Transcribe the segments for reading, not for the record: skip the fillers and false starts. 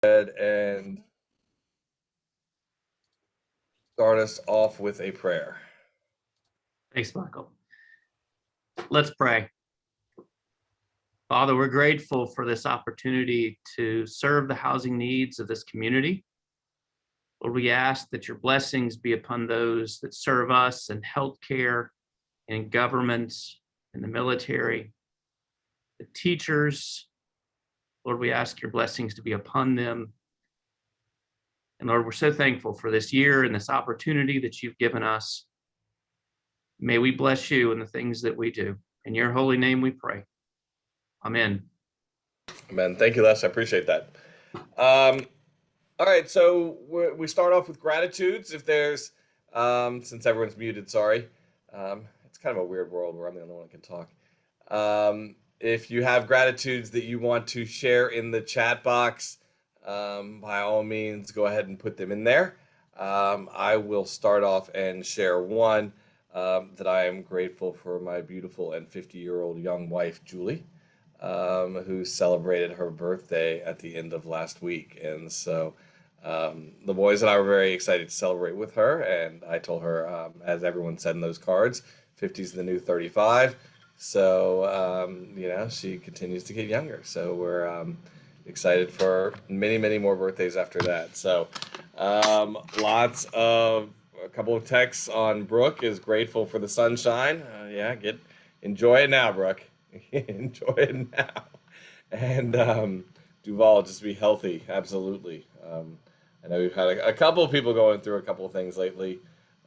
ahead and start us off with a prayer. Thanks, Michael. Let's pray. Father, we're grateful for this opportunity to serve the housing needs of this community. Lord, we ask that your blessings be upon those that serve us in healthcare, in government, in the military, the teachers. Lord, we ask your blessings to be upon them. And Lord, we're so thankful for this year and this opportunity that you've given us. May we bless you in the things that we do. In your holy name we pray. Amen. Amen. Thank you, Les. I appreciate that. All right, so we start off with gratitudes. If there's, since everyone's muted, sorry. It's kind of a weird world where I'm the only one that can talk. If you have gratitudes that you want to share in the chat box, by all means, go ahead and put them in there. I will start off and share one that I am grateful for my beautiful and 50-year-old young wife, Julie, who celebrated her birthday at the end of last week. And so the boys and I were very excited to celebrate with her. And I told her, as everyone said in those cards, 50 is the new 35. So, she continues to get younger. So we're excited for many, many more birthdays after that. So a couple of texts on Brooke is grateful for the sunshine. Enjoy it now, Brooke. Enjoy it now. And Duval, just be healthy. Absolutely. I know we've had a couple of people going through a couple of things lately.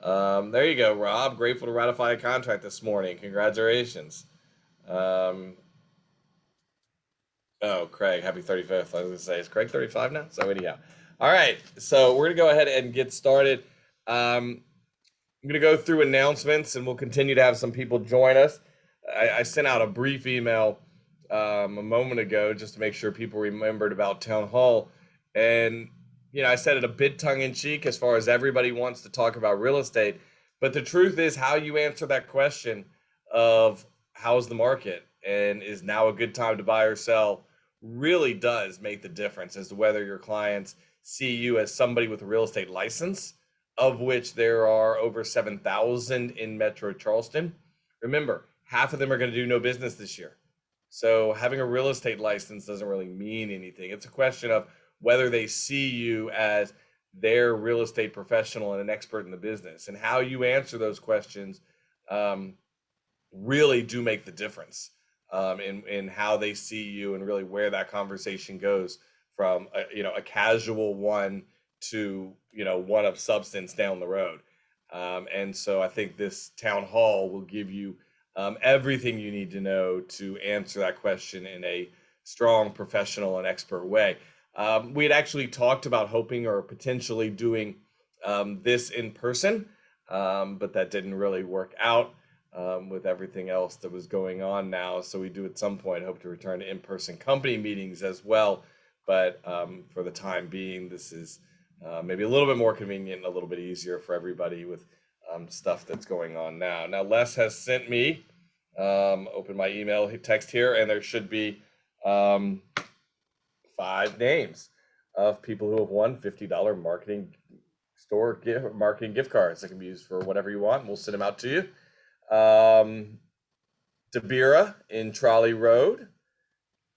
There you go, Rob. Grateful to ratify a contract this morning. Congratulations. Craig, happy 35th. I was going to say, is Craig 35 now? So anyhow. All right, so we're going to go ahead and get started. I'm going to go through announcements, and we'll continue to have some people join us. I sent out a brief email a moment ago just to make sure people remembered about Town Hall. And, I said it a bit tongue-in-cheek as far as everybody wants to talk about real estate. But the truth is how you answer that question of how's the market and is now a good time to buy or sell really does make the difference as to whether your clients see you as somebody with a real estate license, of which there are over 7,000 in Metro Charleston. Remember, half of them are going to do no business this year. So having a real estate license doesn't really mean anything. It's a question of whether they see you as their real estate professional and an expert in the business. And how you answer those questions really do make the difference in how they see you and really where that conversation goes from a casual one to one of substance down the road. And so I think this town hall will give you everything you need to know to answer that question in a strong, professional, and expert way. We had actually talked about hoping or potentially doing this in person, but that didn't really work out with everything else that was going on now. So we do at some point hope to return to in-person company meetings as well. But for the time being, this is maybe a little bit more convenient and a little bit easier for everybody with stuff that's going on now. Now, Les has sent me, open my email text here, and there should be 5 names of people who have won $50 marketing gift cards that can be used for whatever you want. We'll send them out to you. Dabira in Trolley Road,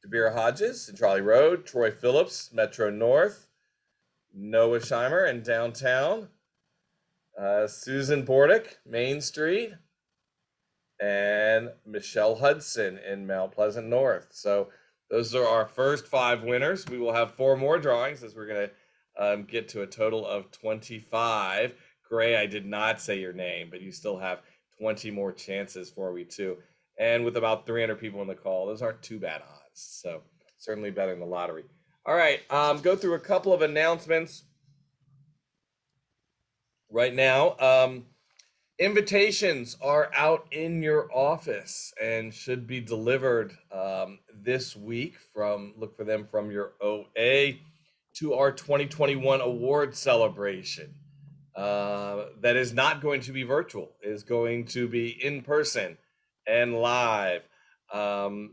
Dabira Hodges in Trolley Road, Troy Phillips, Metro North, Noah Scheimer in downtown, Susan Bordick, Main Street, and Michelle Hudson in Mount Pleasant North. So those are our first 5 winners. We will have 4 more drawings as we're going to get to a total of 25. Gray, I did not say your name, but you still have 20 more chances for me too. And with about 300 people on the call, those aren't too bad odds. So certainly better than the lottery. All right, go through a couple of announcements right now. Invitations are out in your office and should be delivered this week. Look for them from your OA to our 2021 award celebration. That is not going to be virtual. It is going to be in person and live. Oh,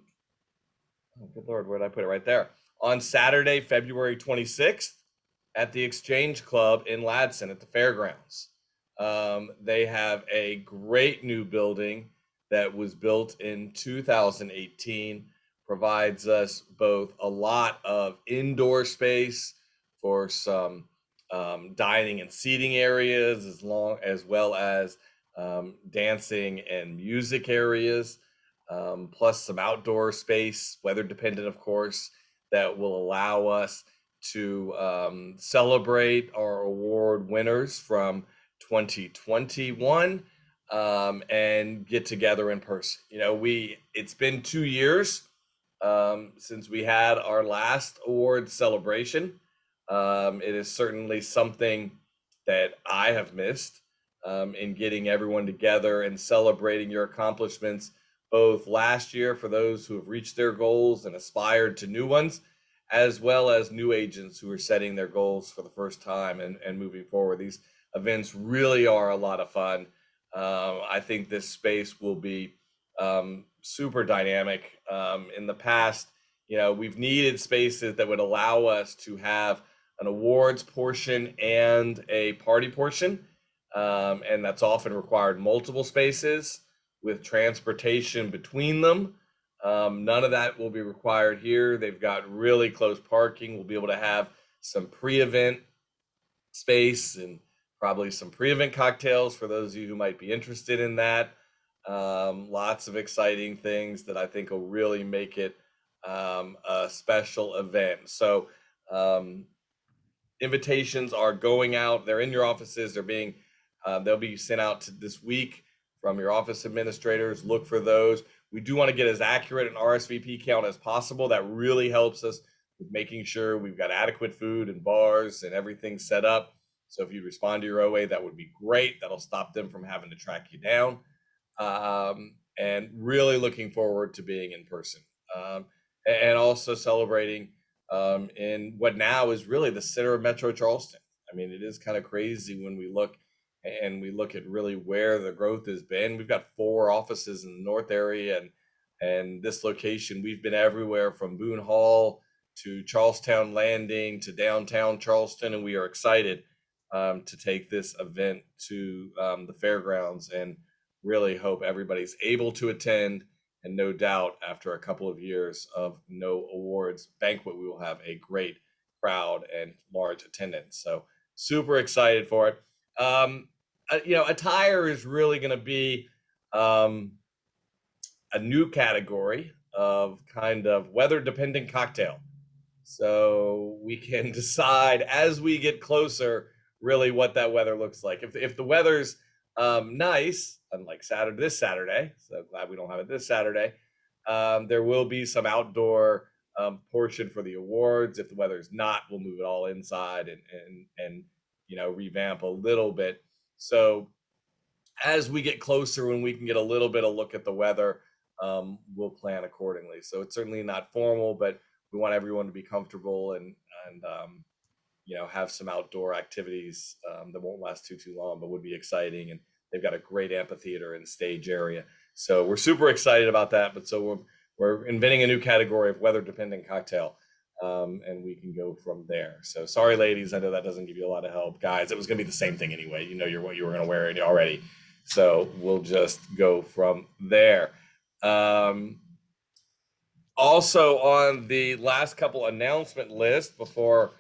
good Lord, where did I put it? Right there. on Saturday, February 26th at the Exchange Club in Ladson at the fairgrounds. They have a great new building that was built in 2018, provides us both a lot of indoor space for some dining and seating areas, as well as dancing and music areas, plus some outdoor space, weather dependent, of course, that will allow us to celebrate our award winners from 2021 and get together in person. It's been 2 years since we had our last award celebration. It is certainly something that I have missed in getting everyone together and celebrating your accomplishments, both last year for those who have reached their goals and aspired to new ones, as well as new agents who are setting their goals for the first time and moving forward. These events really are a lot of fun. I think this space will be super dynamic. In the past, we've needed spaces that would allow us to have an awards portion and a party portion. And that's often required multiple spaces with transportation between them. None of that will be required here. They've got really close parking. We'll be able to have some pre-event space and probably some pre-event cocktails for those of you who might be interested in that. Lots of exciting things that I think will really make it a special event. So invitations are going out. They're in your offices. They'll be sent out this week from your office administrators. Look for those. We do want to get as accurate an RSVP count as possible. That really helps us with making sure we've got adequate food and bars and everything set up. So if you respond to your OA, that would be great. That'll stop them from having to track you down. And really looking forward to being in person, and also celebrating in what now is really the center of Metro Charleston. I mean, it is kind of crazy when we look at really where the growth has been. We've got 4 offices in the North area, and this location, we've been everywhere from Boone Hall to Charlestown Landing to downtown Charleston, and we are excited to take this event to the fairgrounds and really hope everybody's able to attend. And no doubt, after a couple of years of no awards banquet, we will have a great crowd and large attendance. So super excited for it. Attire is really going to be a new category of kind of weather dependent cocktail. So we can decide as we get closer really what that weather looks like. If the weather's nice, unlike this Saturday, so glad we don't have it this Saturday, there will be some outdoor portion for the awards. If the weather's not, we'll move it all inside and revamp a little bit. So as we get closer, when we can get a little bit of look at the weather, we'll plan accordingly. So it's certainly not formal, but we want everyone to be comfortable and have some outdoor activities that won't last too long, but would be exciting. And they've got a great amphitheater and stage area. So we're super excited about that. But so we're inventing a new category of weather dependent cocktail. And we can go from there. So sorry, ladies, I know that doesn't give you a lot of help. Guys, it was going to be the same thing anyway. What you were going to wear already. So we'll just go from there. Also on the last couple announcement list before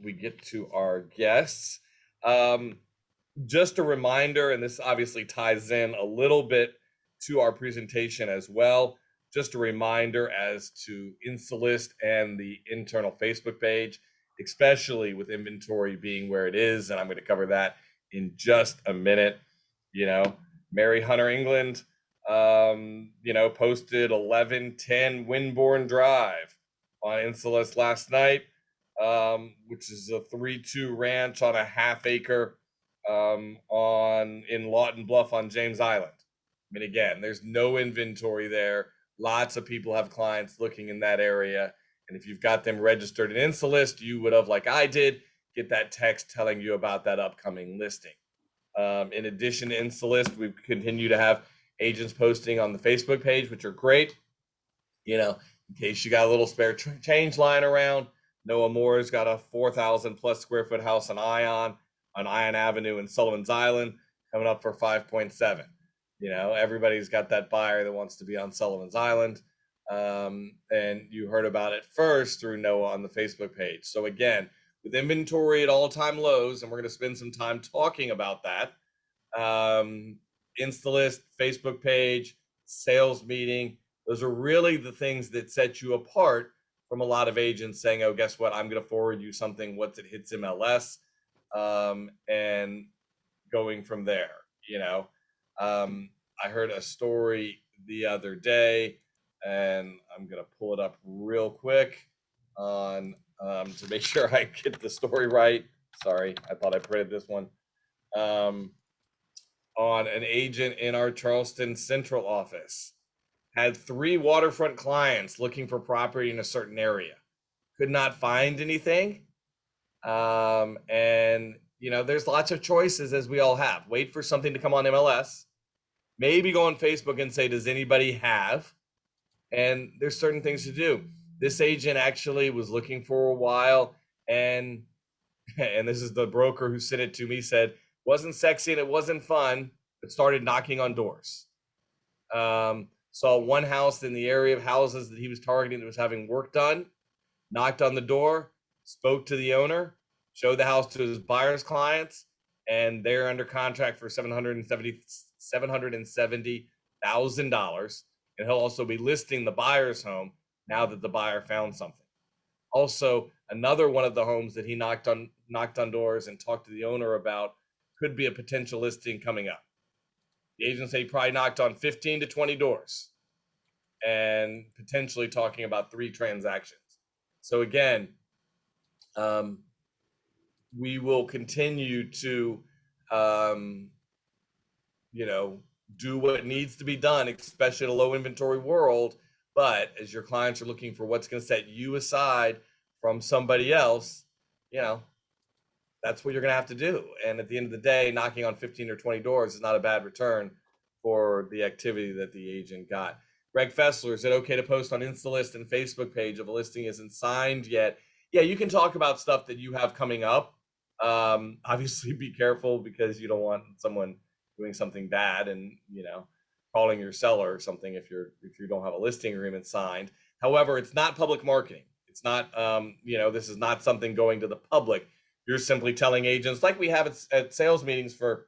we get to our guests, just a reminder, and this obviously ties in a little bit to our presentation as well. Just a reminder as to Insulist and the internal Facebook page, especially with inventory being where it is, and I'm going to cover that in just a minute. Mary Hunter England, posted 1110 Winborn Drive on Insulist last night, which is a 3-2 ranch on a half-acre in Lawton Bluff on James Island. I mean, again, there's no inventory there. Lots of people have clients looking in that area. And if you've got them registered in Insulist, you would have, like I did, get that text telling you about that upcoming listing. In addition to Insulist, we continue to have agents posting on the Facebook page, which are great. In case you got a little spare change lying around, Noah Moore's got a 4,000 plus square foot house on Ion Avenue in Sullivan's Island, coming up for 5.7. Everybody's got that buyer that wants to be on Sullivan's Island. And you heard about it first through Noah on the Facebook page. So again, with inventory at all-time lows, and we're going to spend some time talking about that. Instalist, Facebook page, sales meeting, those are really the things that set you apart from a lot of agents saying, oh, guess what? I'm going to forward you something once it hits MLS, and going from there. I heard a story the other day, and I'm going to pull it up real quick on to make sure I get the story right. Sorry, I thought I printed this one. On an agent in our Charleston Central office. Had 3 waterfront clients looking for property in a certain area. Could not find anything. And there's lots of choices, as we all have. Wait for something to come on MLS. Maybe go on Facebook and say, does anybody have? And there's certain things to do. This agent actually was looking for a while, and this is the broker who sent it to me, said, wasn't sexy and it wasn't fun, but started knocking on doors. Saw one house in the area of houses that he was targeting that was having work done, knocked on the door, spoke to the owner, showed the house to his buyer's clients, and they're under contract for $770,000. And he'll also be listing the buyer's home now that the buyer found something. Also, another one of the homes that he knocked on doors and talked to the owner about could be a potential listing coming up. The agent said he probably knocked on 15 to 20 doors and potentially talking about 3 transactions. So again, we will continue to, do what needs to be done, especially in a low inventory world. But as your clients are looking for what's going to set you aside from somebody else, that's what you're going to have to do. And at the end of the day, knocking on 15 or 20 doors is not a bad return for the activity that the agent got. Greg Fessler, is it okay to post on Instalist and Facebook page if a listing isn't signed yet? Yeah, you can talk about stuff that you have coming up. Obviously, be careful because you don't want someone doing something bad and calling your seller or something if you don't have a listing agreement signed. However, it's not public marketing. It's not this is not something going to the public. You're simply telling agents, like we have at sales meetings for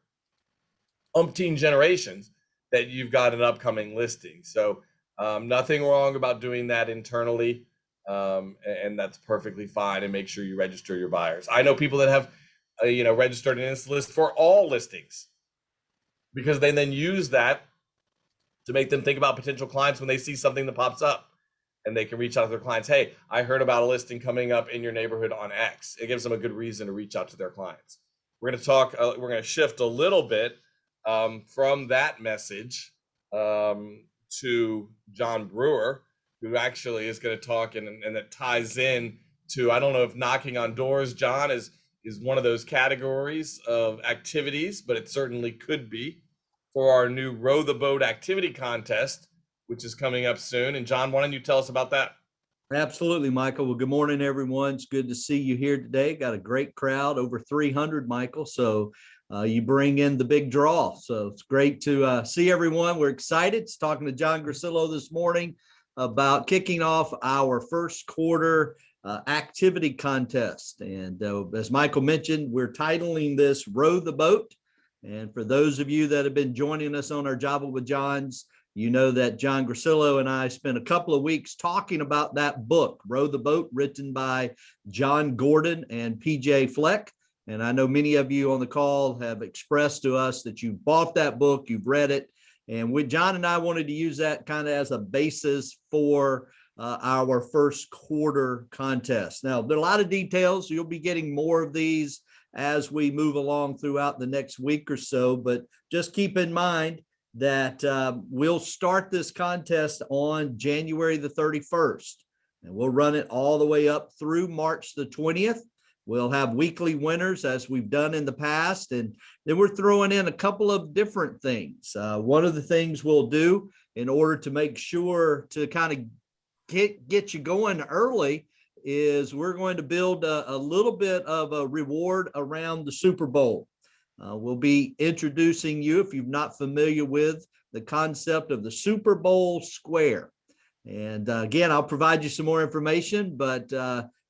umpteen generations, that you've got an upcoming listing. So nothing wrong about doing that internally, and that's perfectly fine. And make sure you register your buyers. I know people that have registered an Instalist for all listings, because they then use that to make them think about potential clients when they see something that pops up, and they can reach out to their clients. Hey, I heard about a listing coming up in your neighborhood on X. It gives them a good reason to reach out to their clients. We're going to talk, we're going to shift a little bit from that message to John Brewer, who actually is going to talk, and that ties in to, I don't know if knocking on doors, John, is one of those categories of activities, but it certainly could be for our new Row the Boat activity contest, which is coming up soon. And John, why don't you tell us about that? Absolutely, Michael. Well, good morning, everyone. It's good to see you here today. Got a great crowd, over 300, Michael. So you bring in the big draw. So it's great to see everyone. We're excited. It's talking to John Grasillo this morning about kicking off our first quarter activity contest. And as Michael mentioned, we're titling this Row the Boat. And for those of you that have been joining us on our Java with Johns, you know that John Grasillo and I spent a couple of weeks talking about that book, Row the Boat, written by John Gordon and PJ Fleck. And I know many of you on the call have expressed to us that you bought that book, you've read it. And John and I wanted to use that kind of as a basis for our first quarter contest. Now, there are a lot of details. You'll be getting more of these as we move along throughout the next week or so, but just keep in mind that we'll start this contest on January the 31st, and we'll run it all the way up through March the 20th. We'll have weekly winners as we've done in the past, and then we're throwing in a couple of different things. One of the things we'll do in order to make sure to kind of get you going early is we're going to build a little bit of a reward around the Super Bowl. We'll be introducing you, if you're not familiar with the concept of the Super Bowl square. And again, I'll provide you some more information, but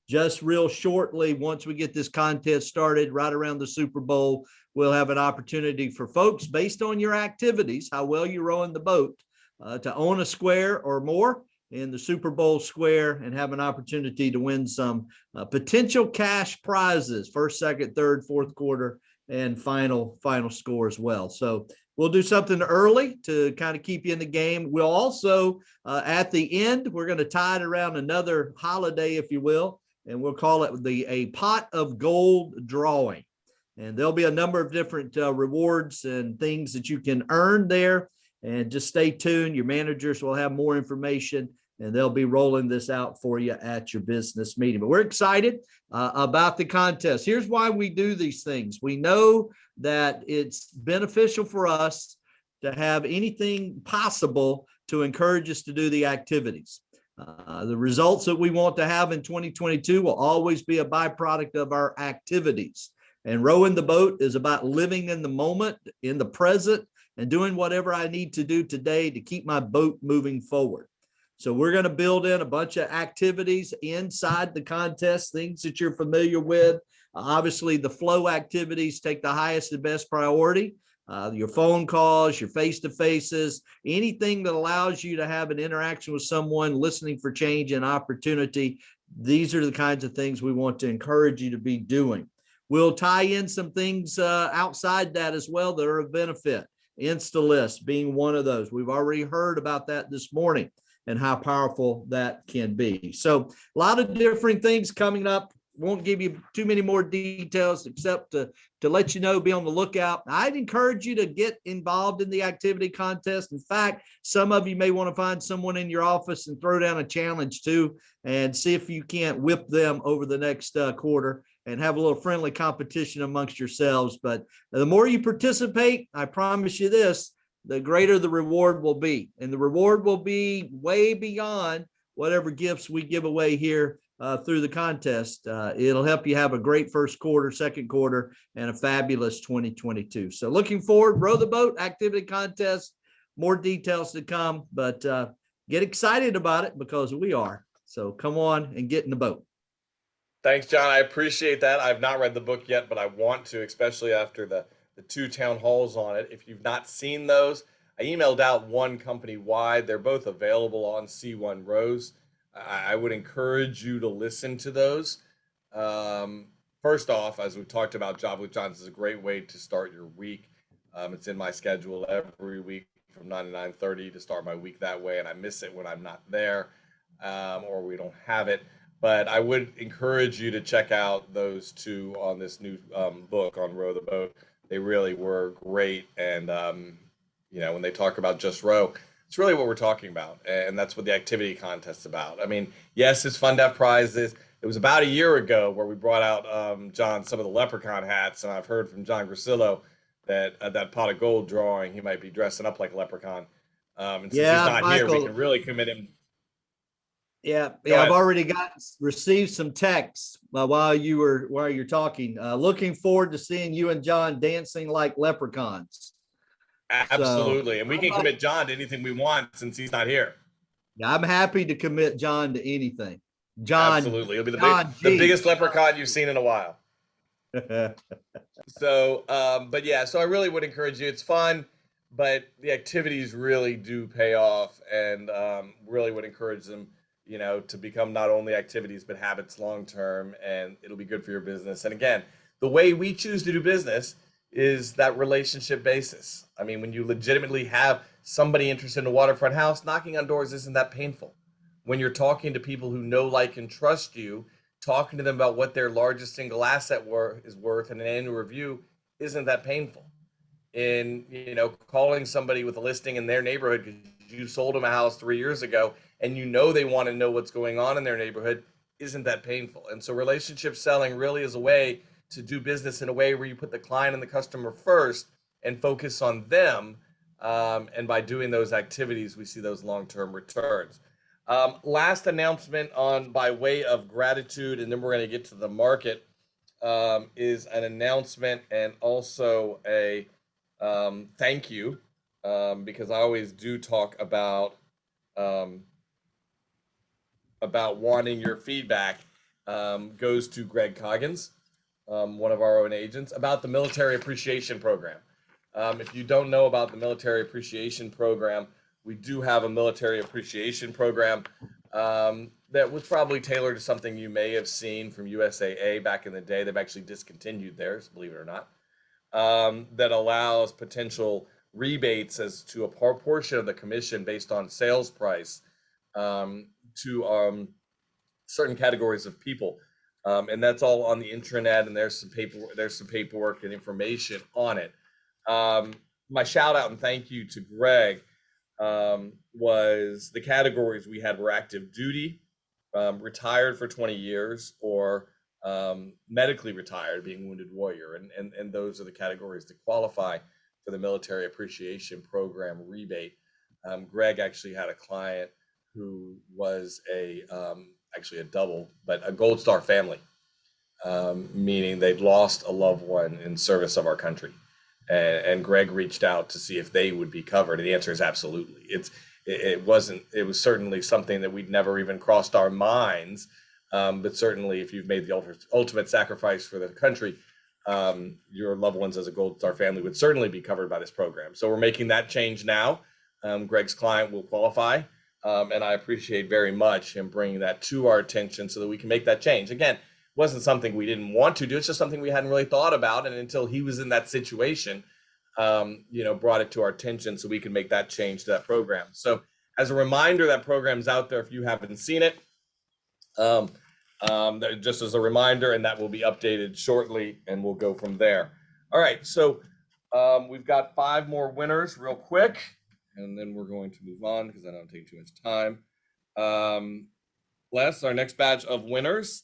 just real shortly, once we get this contest started right around the Super Bowl, we'll have an opportunity for folks based on your activities, how well you're rowing the boat, to own a square or more in the Super Bowl square and have an opportunity to win some potential cash prizes, first, second, third, fourth quarter, and final score as well. So we'll do something early to kind of keep you in the game. We'll also, at the end, we're going to tie it around another holiday, if you will, and we'll call it a pot of gold drawing. And there'll be a number of different rewards and things that you can earn there. And just stay tuned. Your managers will have more information, and they'll be rolling this out for you at your business meeting. But we're excited about the contest. Here's why we do these things. We know that it's beneficial for us to have anything possible to encourage us to do the activities. The results that we want to have in 2022 will always be a byproduct of our activities. And rowing the boat is about living in the moment, in the present, and doing whatever I need to do today to keep my boat moving forward. So we're going to build in a bunch of activities inside the contest, things that you're familiar with. Obviously, the flow activities take the highest and best priority. Your phone calls, your face-to-faces, anything that allows you to have an interaction with someone, listening for change and opportunity. These are the kinds of things we want to encourage you to be doing. We'll tie in some things outside that as well that are of benefit. InstaList being one of those. We've already heard about that this morning and how powerful that can be. So a lot of different things coming up. Won't give you too many more details except to let you know, be on the lookout. I'd encourage you to get involved in the activity contest. In fact, some of you may want to find someone in your office and throw down a challenge too, and see if you can't whip them over the next quarter and have a little friendly competition amongst yourselves. But the more you participate, I promise you this, the greater the reward will be. And the reward will be way beyond whatever gifts we give away here through the contest. It'll help you have a great first quarter, second quarter, and a fabulous 2022. So looking forward, row the boat activity contest, more details to come, but get excited about it because we are. So come on and get in the boat. Thanks, John. I appreciate that. I've not read the book yet, but I want to, especially after the two town halls on it. If you've not seen those, I emailed out one company wide. They're both available on C1 Rows. I would encourage you to listen to those. First off, as we've talked about, Job with Johns is a great way to start your week. It's in my schedule every week from 9 to 9:30 to start my week that way, and I miss it when I'm not there or we don't have it. But I would encourage you to check out those two on this new book on Row the Boat. They really were great. And, when they talk about just row, it's really what we're talking about. And that's what the activity contest's about. I mean, yes, it's fun to have prizes. It was about a year ago where we brought out, John, some of the leprechaun hats. And I've heard from John Grasillo that that pot of gold drawing, he might be dressing up like a leprechaun. And since he's not here, we can really commit him. Yeah, I've already received some texts while you're talking. Looking forward to seeing you and John dancing like leprechauns. Absolutely, and we can commit John to anything we want since he's not here. Yeah, I'm happy to commit John to anything. John, absolutely, he'll be the biggest leprechaun you've seen in a while. So, but yeah, so I really would encourage you. It's fun, but the activities really do pay off, and really would encourage them, to become not only activities, but habits long-term, and it'll be good for your business. And again, the way we choose to do business is that relationship basis. I mean, when you legitimately have somebody interested in a waterfront house, knocking on doors isn't that painful. When you're talking to people who know, like, and trust you, talking to them about what their largest single asset is worth in an annual review isn't that painful. In, calling somebody with a listing in their neighborhood because you sold them a house 3 years ago and they want to know what's going on in their neighborhood isn't that painful. And so relationship selling really is a way to do business in a way where you put the client and the customer first and focus on them. And by doing those activities, we see those long-term returns. Last announcement on by way of gratitude, and then we're going to get to the market, is an announcement and also a thank you, because I always do talk um, about wanting your feedback, goes to Greg Coggins, one of our own agents, about the Military Appreciation Program. If you don't know about the Military Appreciation Program, we do have a Military Appreciation Program that was probably tailored to something you may have seen from USAA back in the day. They've actually discontinued theirs, believe it or not, that allows potential rebates as to a portion of the commission based on sales price, to certain categories of people. And that's all on the intranet, and there's some paperwork and information on it. My shout out and thank you to Greg was the categories we had were active duty, retired for 20 years, or medically retired, being wounded warrior. And those are the categories that qualify for the Military Appreciation Program rebate. Greg actually had a client who was actually a double, but a Gold Star family, meaning they'd lost a loved one in service of our country. And Greg reached out to see if they would be covered. And the answer is absolutely. It was certainly something that we'd never even crossed our minds. But certainly if you've made the ultimate sacrifice for the country, your loved ones as a Gold Star family would certainly be covered by this program. So we're making that change now. Greg's client will qualify. And I appreciate very much him bringing that to our attention so that we can make that change. Again, it wasn't something we didn't want to do. It's just something we hadn't really thought about. And until he was in that situation, brought it to our attention so we can make that change to that program. So as a reminder, that program's out there if you haven't seen it. Just as a reminder, and that will be updated shortly, and we'll go from there. All right, so we've got 5 more winners real quick, and then we're going to move on because I don't take too much time. Les, our next batch of winners: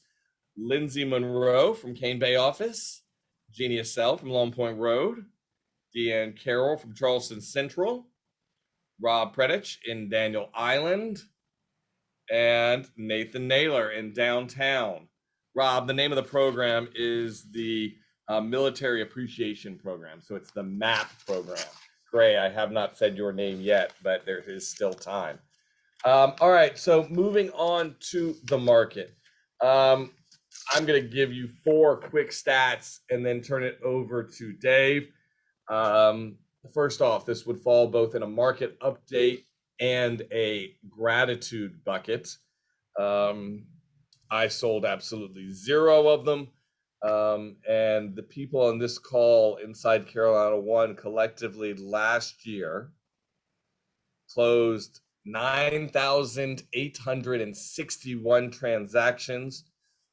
Lindsay Monroe from Cane Bay office, Jeannie Assell from Long Point Road, Deanne Carroll from Charleston Central, Rob Predich in Daniel Island, and Nathan Naylor in downtown. Rob, the name of the program is the Military Appreciation Program. So it's the MAP program. Gray, I have not said your name yet, but there is still time. All right, so moving on to the market. I'm going to give you 4 quick stats and then turn it over to Dave. First off, this would fall both in a market update and a gratitude bucket. I sold absolutely 0 of them. And the people on this call inside Carolina One collectively last year closed 9,861 transactions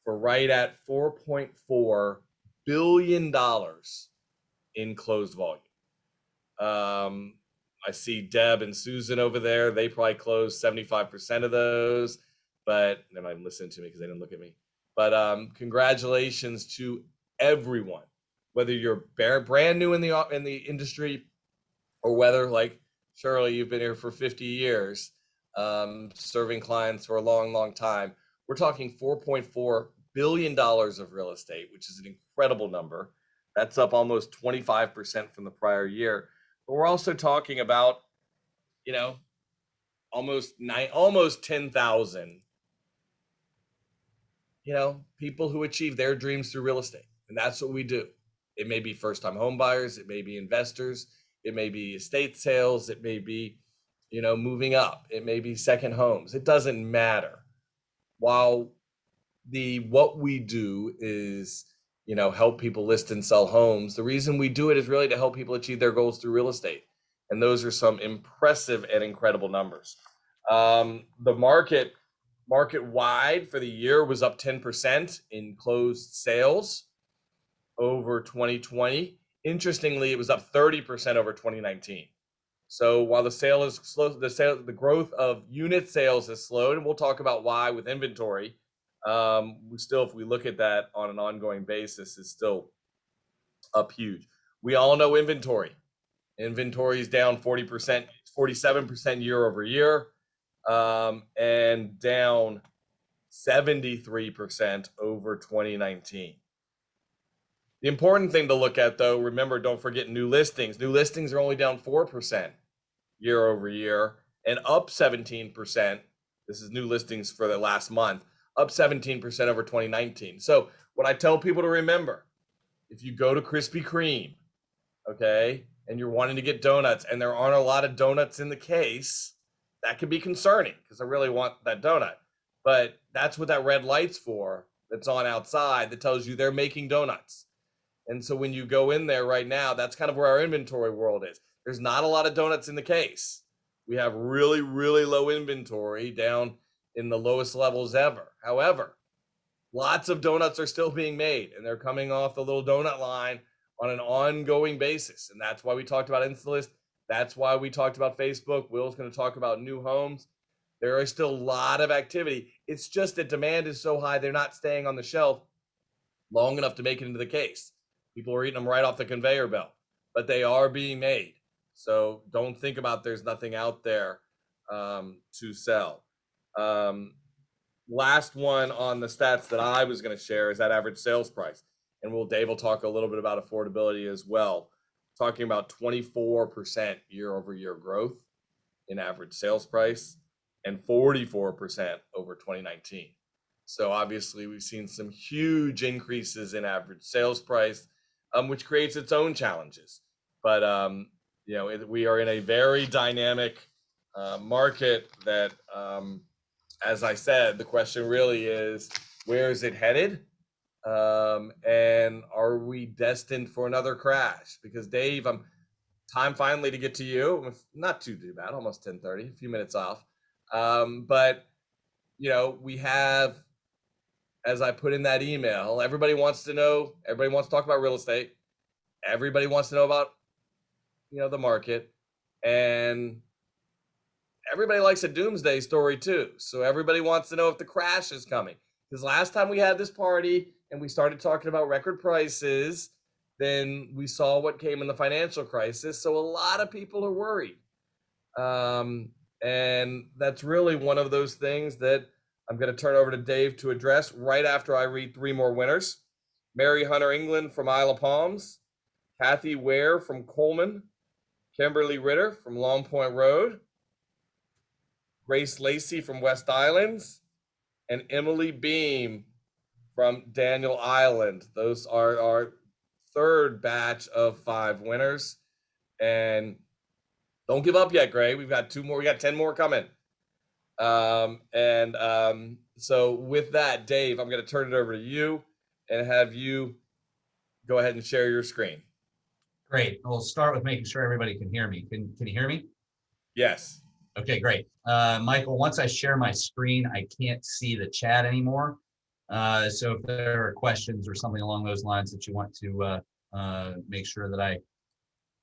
for right at $4.4 billion in closed volume. I see Deb and Susan over there. They probably closed 75% of those, but they're not even listening to me because they didn't look at me. But congratulations to everyone, whether you're brand new in the industry, or whether, like Shirley, you've been here for 50 years, serving clients for a long, long time. We're talking $4.4 billion of real estate, which is an incredible number. That's up almost 25% from the prior year. But we're also talking about, almost 10,000, people who achieve their dreams through real estate. And that's what we do. It may be first-time home buyers. It may be investors. It may be estate sales. It may be, moving up. It may be second homes. It doesn't matter. While what we do is, help people list and sell homes, the reason we do it is really to help people achieve their goals through real estate. And those are some impressive and incredible numbers. The market-wide for the year was up 10% in closed sales over 2020. Interestingly, it was up 30% over 2019. So while the sale is slow, the growth of unit sales has slowed, and we'll talk about why with inventory. We still, if we look at that on an ongoing basis, is still up huge. We all know inventory. Inventory is down 40%, 47% year over year. and down 73% over 2019. The important thing to look at, though, remember, don't forget new listings. New listings are only down 4% year over year and up 17%. This is new listings for the last month, up 17% over 2019. So what I tell people to remember, if you go to Krispy Kreme, okay, and you're wanting to get donuts and there aren't a lot of donuts in the case, that could be concerning because I really want that donut. But that's what that red light's for, that's on outside, that tells you they're making donuts. And so when you go in there right now, that's kind of where our inventory world is. There's not a lot of donuts in the case. We have really, really low inventory, down in the lowest levels ever. However, lots of donuts are still being made, and they're coming off the little donut line on an ongoing basis. And that's why we talked about Instalist. That's why we talked about Facebook. Will's going to talk about new homes. There is still a lot of activity. It's just that demand is so high, they're not staying on the shelf long enough to make it into the case. People are eating them right off the conveyor belt, but they are being made. So don't think about there's nothing out there to sell. Last one on the stats that I was going to share is that average sales price. And Dave will talk a little bit about affordability as well, talking about 24% year over year growth in average sales price and 44% over 2019. So obviously we've seen some huge increases in average sales price, which creates its own challenges. But we are in a very dynamic market that, as I said, the question really is, where is it headed? And are we destined for another crash? Because Dave, time finally to get to you. Not too bad, almost 10:30, a few minutes off. But we have, as I put in that email, everybody wants to know, everybody wants to talk about real estate. Everybody wants to know about, the market, and everybody likes a doomsday story too. So everybody wants to know if the crash is coming. Because last time we had this party and we started talking about record prices, then we saw what came in the financial crisis. So a lot of people are worried. And that's really one of those things that I'm going to turn over to Dave to address right after I read three more winners. Mary Hunter England from Isle of Palms, Kathy Ware from Coleman, Kimberly Ritter from Long Point Road, Grace Lacey from West Islands, and Emily Beam from Daniel Island. Those are our third batch of 5 winners. And don't give up yet, Gray. We've got 2 more. We got 10 more coming. So with that, Dave, I'm going to turn it over to you and have you go ahead and share your screen. Great. We'll start with making sure everybody can hear me. Can you hear me? Yes. Okay, great. Michael, once I share my screen, I can't see the chat anymore. So if there are questions or something along those lines that you want to make sure that I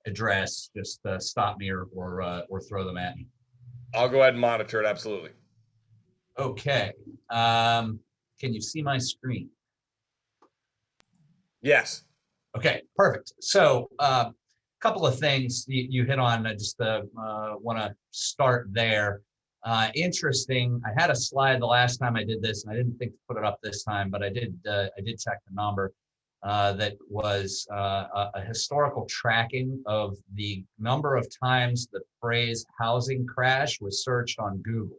address, just stop me or throw them at me. I'll go ahead and monitor it. Absolutely. Okay. Can you see my screen? Yes. Okay, perfect. So a couple of things you hit on. I just want to start there. Interesting. I had a slide the last time I did this, and I didn't think to put it up this time, but I did check the number. That was a historical tracking of the number of times the phrase housing crash was searched on Google.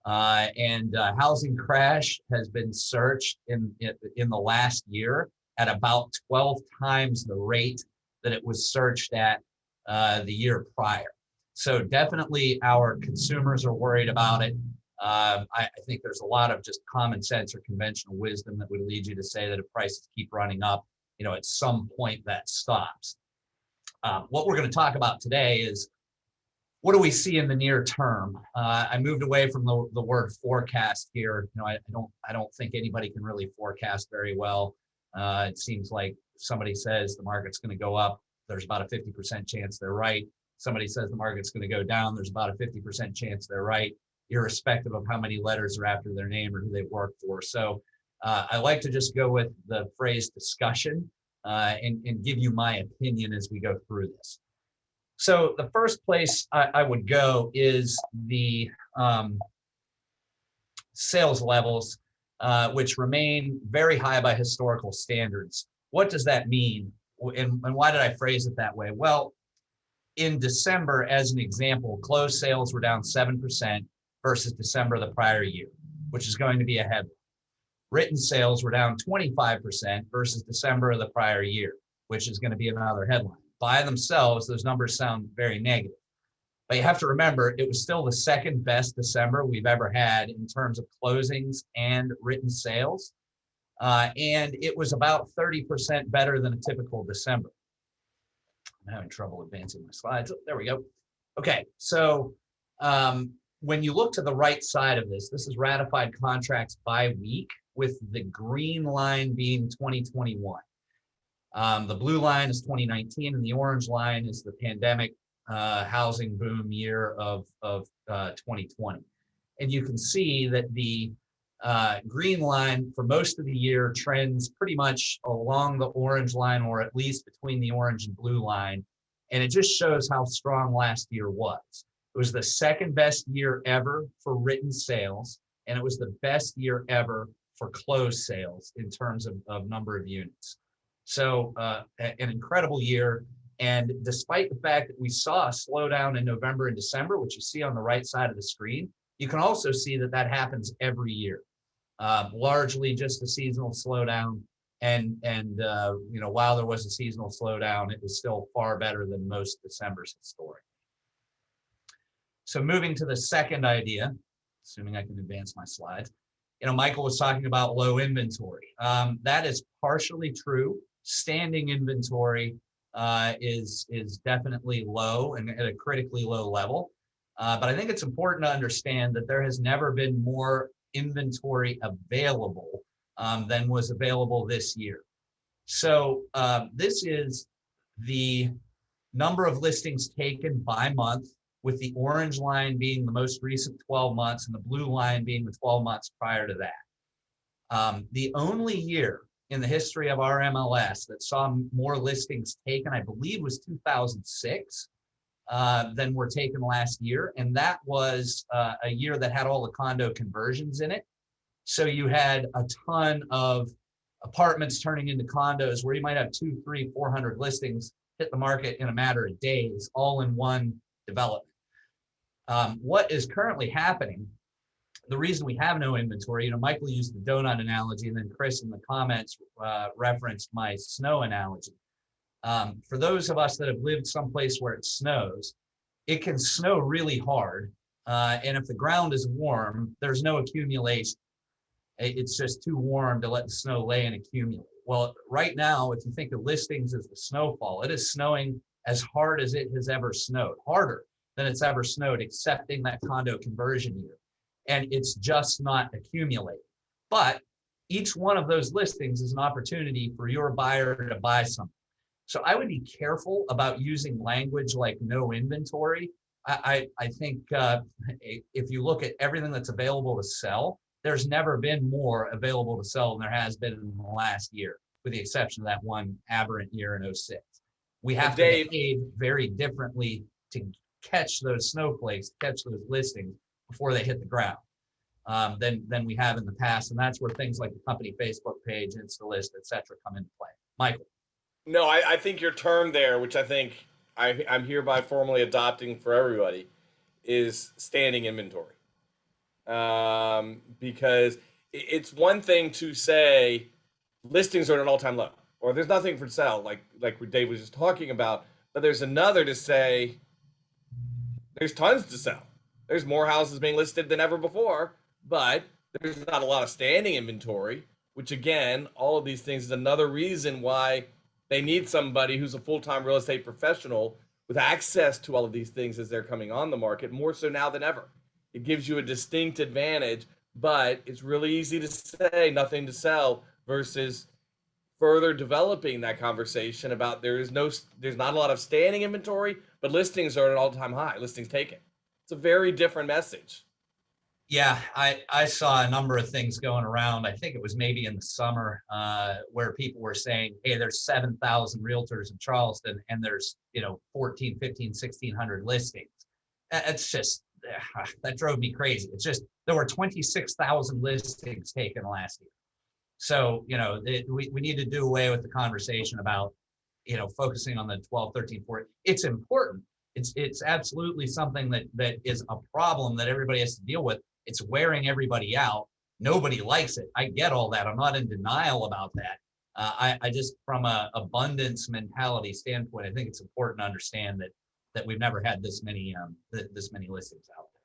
And housing crash has been searched in the last year at about 12 times the rate that it was searched at the year prior. So definitely our consumers are worried about it. I think there's a lot of just common sense or conventional wisdom that would lead you to say that if prices keep running up, at some point that stops. What we're going to talk about today is, what do we see in the near term? I moved away from the word forecast here. I don't think anybody can really forecast very well. It seems like somebody says the market's going to go up, there's about a 50% chance they're right. Somebody says the market's going to go down, there's about a 50% chance they're right, irrespective of how many letters are after their name or who they work for. So I like to just go with the phrase discussion and give you my opinion as we go through this. So the first place I would go is the sales levels, which remain very high by historical standards. What does that mean? And why did I phrase it that way? Well, in December, as an example, closed sales were down 7% versus December of the prior year, which is going to be a headline. Written sales were down 25% versus December of the prior year, which is going to be another headline. By themselves, those numbers sound very negative. But you have to remember, it was still the second best December we've ever had in terms of closings and written sales. And it was about 30% better than a typical December. I'm having trouble advancing my slides. Oh, there we go. Okay, so when you look to the right side of this, this is ratified contracts by week, with the green line being 2021. The blue line is 2019, and the orange line is the pandemic housing boom year of 2020. And you can see that the green line for most of the year trends pretty much along the orange line, or at least between the orange and blue line. And it just shows how strong last year was. It was the second best year ever for written sales, and it was the best year ever for closed sales in terms of number of units. So an incredible year. And despite the fact that we saw a slowdown in November and December, which you see on the right side of the screen, you can also see that that happens every year, largely just a seasonal slowdown. And you know, while there was a seasonal slowdown, it was still far better than most Decembers historically. So moving to the second idea, assuming I can advance my slides, you know, Michael was talking about low inventory. That is partially true. Standing inventory is definitely low and at a critically low level. But I think it's important to understand that there has never been more inventory available than was available this year. So this is the number of listings taken by month, with the orange line being the most recent 12 months and the blue line being the 12 months prior to that. The only year in the history of our MLS that saw more listings taken, I believe, was 2006 than were taken last year. And that was a year that had all the condo conversions in it. So you had a ton of apartments turning into condos where you might have 200, 300, 400 listings hit the market in a matter of days, all in one development. What is currently happening, the reason we have no inventory, you know, Michael used the donut analogy, and then Chris in the comments referenced my snow analogy. For those of us that have lived someplace where it snows, it can snow really hard. And if the ground is warm, there's no accumulation. It's just too warm to let the snow lay and accumulate. Well, right now, if you think of listings as the snowfall, it is snowing as hard as it has ever snowed, harder than it's ever snowed, excepting that condo conversion year. And it's just not accumulating. But each one of those listings is an opportunity for your buyer to buy something. So I would be careful about using language like no inventory. I think if you look at everything that's available to sell, there's never been more available to sell than there has been in the last year, with the exception of that one aberrant year in 06. We have to behave very differently to catch those snowflakes, catch those listings before they hit the ground than we have in the past. And that's where things like the company Facebook page, InstaList, et cetera, come into play. Michael. No, I think your term there, which I think I'm hereby formally adopting for everybody, is standing inventory. Because it's one thing to say listings are at an all-time low, or there's nothing for sale, like Dave was just talking about, but there's another to say there's tons to sell. There's more houses being listed than ever before, but there's not a lot of standing inventory, which again, all of these things is another reason why they need somebody who's a full-time real estate professional with access to all of these things as they're coming on the market, more so now than ever. It gives you a distinct advantage, but it's really easy to say nothing to sell versus further developing that conversation about there's not a lot of standing inventory, but listings are at an all-time high, listings taken. It's a very different message. Yeah, I saw a number of things going around. I think it was maybe in the summer where people were saying, hey, there's 7,000 realtors in Charleston and there's, 14, 15, 1,600 listings. It's just, that drove me crazy. It's just, there were 26,000 listings taken last year. So, we need to do away with the conversation about, focusing on the 12, 13, 14. It's important. It's absolutely something that is a problem that everybody has to deal with. It's wearing everybody out. Nobody likes it. I get all that. I'm not in denial about that. I just, from a abundance mentality standpoint, I think it's important to understand that we've never had this many listings out there.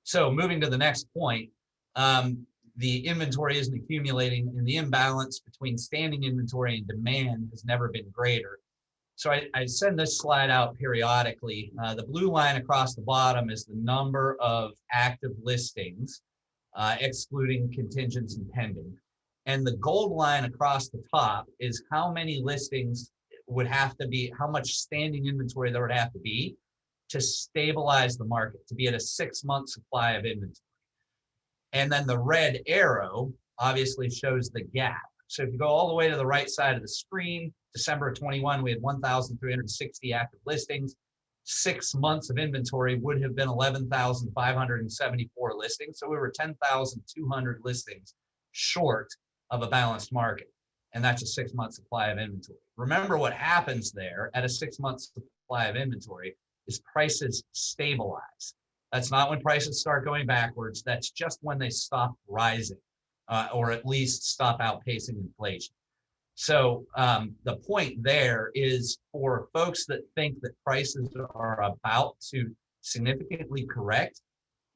So moving to the next point, the inventory isn't accumulating, and the imbalance between standing inventory and demand has never been greater. So I send this slide out periodically. The blue line across the bottom is the number of active listings, excluding contingents and pending. And the gold line across the top is how many listings would have to be, how much standing inventory there would have to be to stabilize the market, to be at a 6-month supply of inventory. And then the red arrow obviously shows the gap. So if you go all the way to the right side of the screen, December of 21, we had 1,360 active listings. 6 months of inventory would have been 11,574 listings. So we were 10,200 listings short of a balanced market. And that's a 6-month supply of inventory. Remember what happens there at a 6-month supply of inventory is prices stabilize. That's not when prices start going backwards. That's just when they stop rising, or at least stop outpacing inflation. So the point there is for folks that think that prices are about to significantly correct,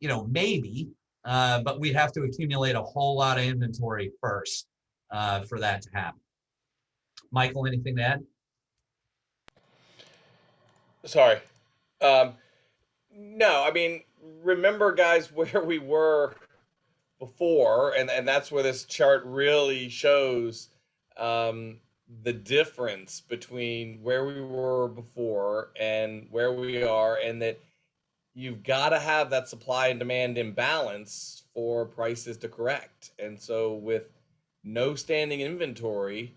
maybe, but we'd have to accumulate a whole lot of inventory first for that to happen. Michael, anything to add? Sorry. No, I mean, remember, guys, where we were before, and that's where this chart really shows the difference between where we were before and where we are, and that you've got to have that supply and demand imbalance for prices to correct. And so with no standing inventory,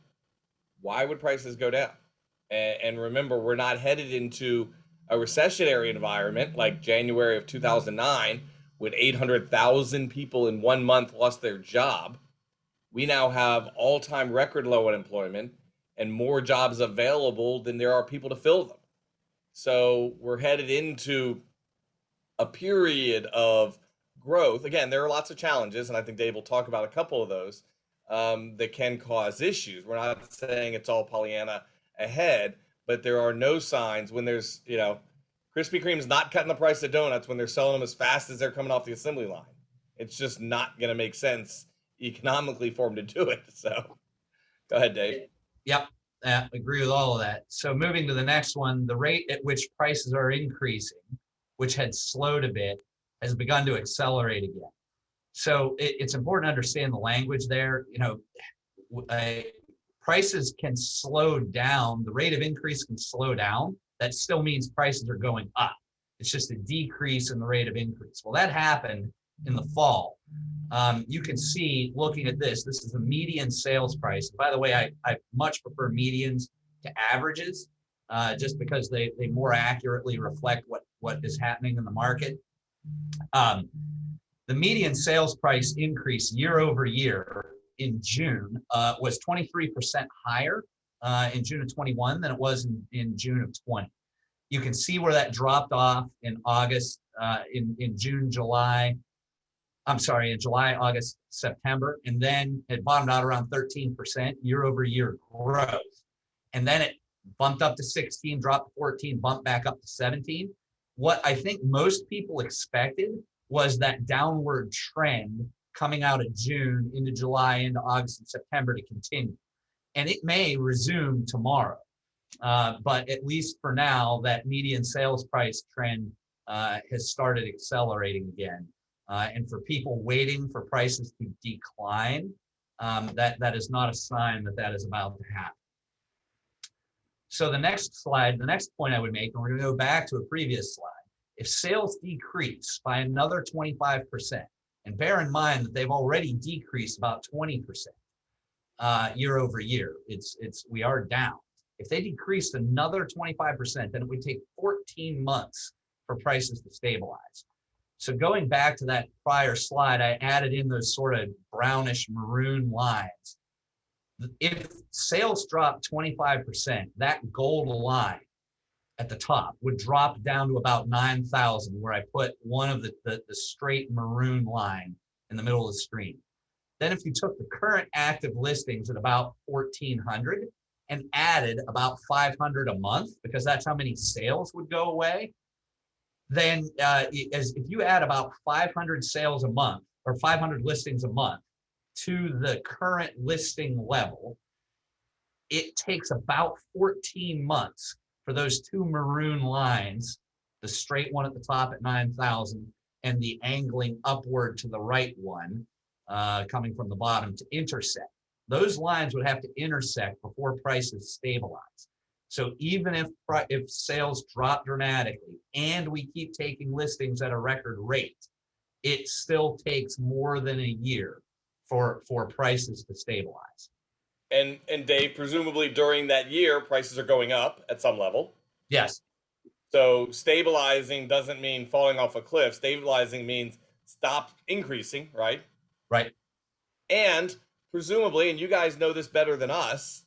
why would prices go down? And remember, we're not headed into a recessionary environment like January of 2009, when 800,000 people in 1 month lost their job. We now have all-time record low unemployment and more jobs available than there are people to fill them. So we're headed into a period of growth. Again, there are lots of challenges, and I think Dave will talk about a couple of those that can cause issues. We're not saying it's all Pollyanna ahead, but there are no signs when there's, Krispy Kreme's not cutting the price of donuts when they're selling them as fast as they're coming off the assembly line. It's just not going to make sense economically for them to do it. So go ahead, Dave. Yep, agree with all of that. So moving to the next one, the rate at which prices are increasing, which had slowed a bit, has begun to accelerate again. So it's important to understand the language there. Prices can slow down. The rate of increase can slow down. That still means prices are going up. It's just a decrease in the rate of increase. Well, that happened in the fall. You can see, looking at this is the median sales price. By the way, I much prefer medians to averages, just because they more accurately reflect what is happening in the market. The median sales price increase year over year in June was 23% higher in June of 21 than it was in June of 20. You can see where that dropped off in August, in June, July. I'm sorry, in July, August, September, and then it bottomed out around 13% year over year growth. And then it bumped up to 16, dropped to 14, bumped back up to 17. What I think most people expected was that downward trend coming out of June into July, into August and September to continue. And it may resume tomorrow. But at least for now, that median sales price trend has started accelerating again. And for people waiting for prices to decline, that is not a sign that is about to happen. So the next slide, the next point I would make, and we're going to go back to a previous slide, If sales decrease by another 25%, and bear in mind that they've already decreased about 20% year over year, we are down. If they decreased another 25%, then it would take 14 months for prices to stabilize. So going back to that prior slide, I added in those sort of brownish maroon lines. If sales drop 25%, that gold line at the top would drop down to about 9,000, where I put one of the straight maroon line in the middle of the screen. Then if you took the current active listings at about 1,400 and added about 500 a month, because that's how many sales would go away, then if you add about 500 sales a month or 500 listings a month to the current listing level, it takes about 14 months for those two maroon lines, the straight one at the top at 9,000 and the angling upward to the right one coming from the bottom, to intersect. Those lines would have to intersect before prices stabilize. So even if sales drop dramatically and we keep taking listings at a record rate, it still takes more than a year for prices to stabilize. And Dave, presumably during that year, prices are going up at some level. Yes. So stabilizing doesn't mean falling off a cliff. Stabilizing means stop increasing, right? Right. And presumably, and you guys know this better than us,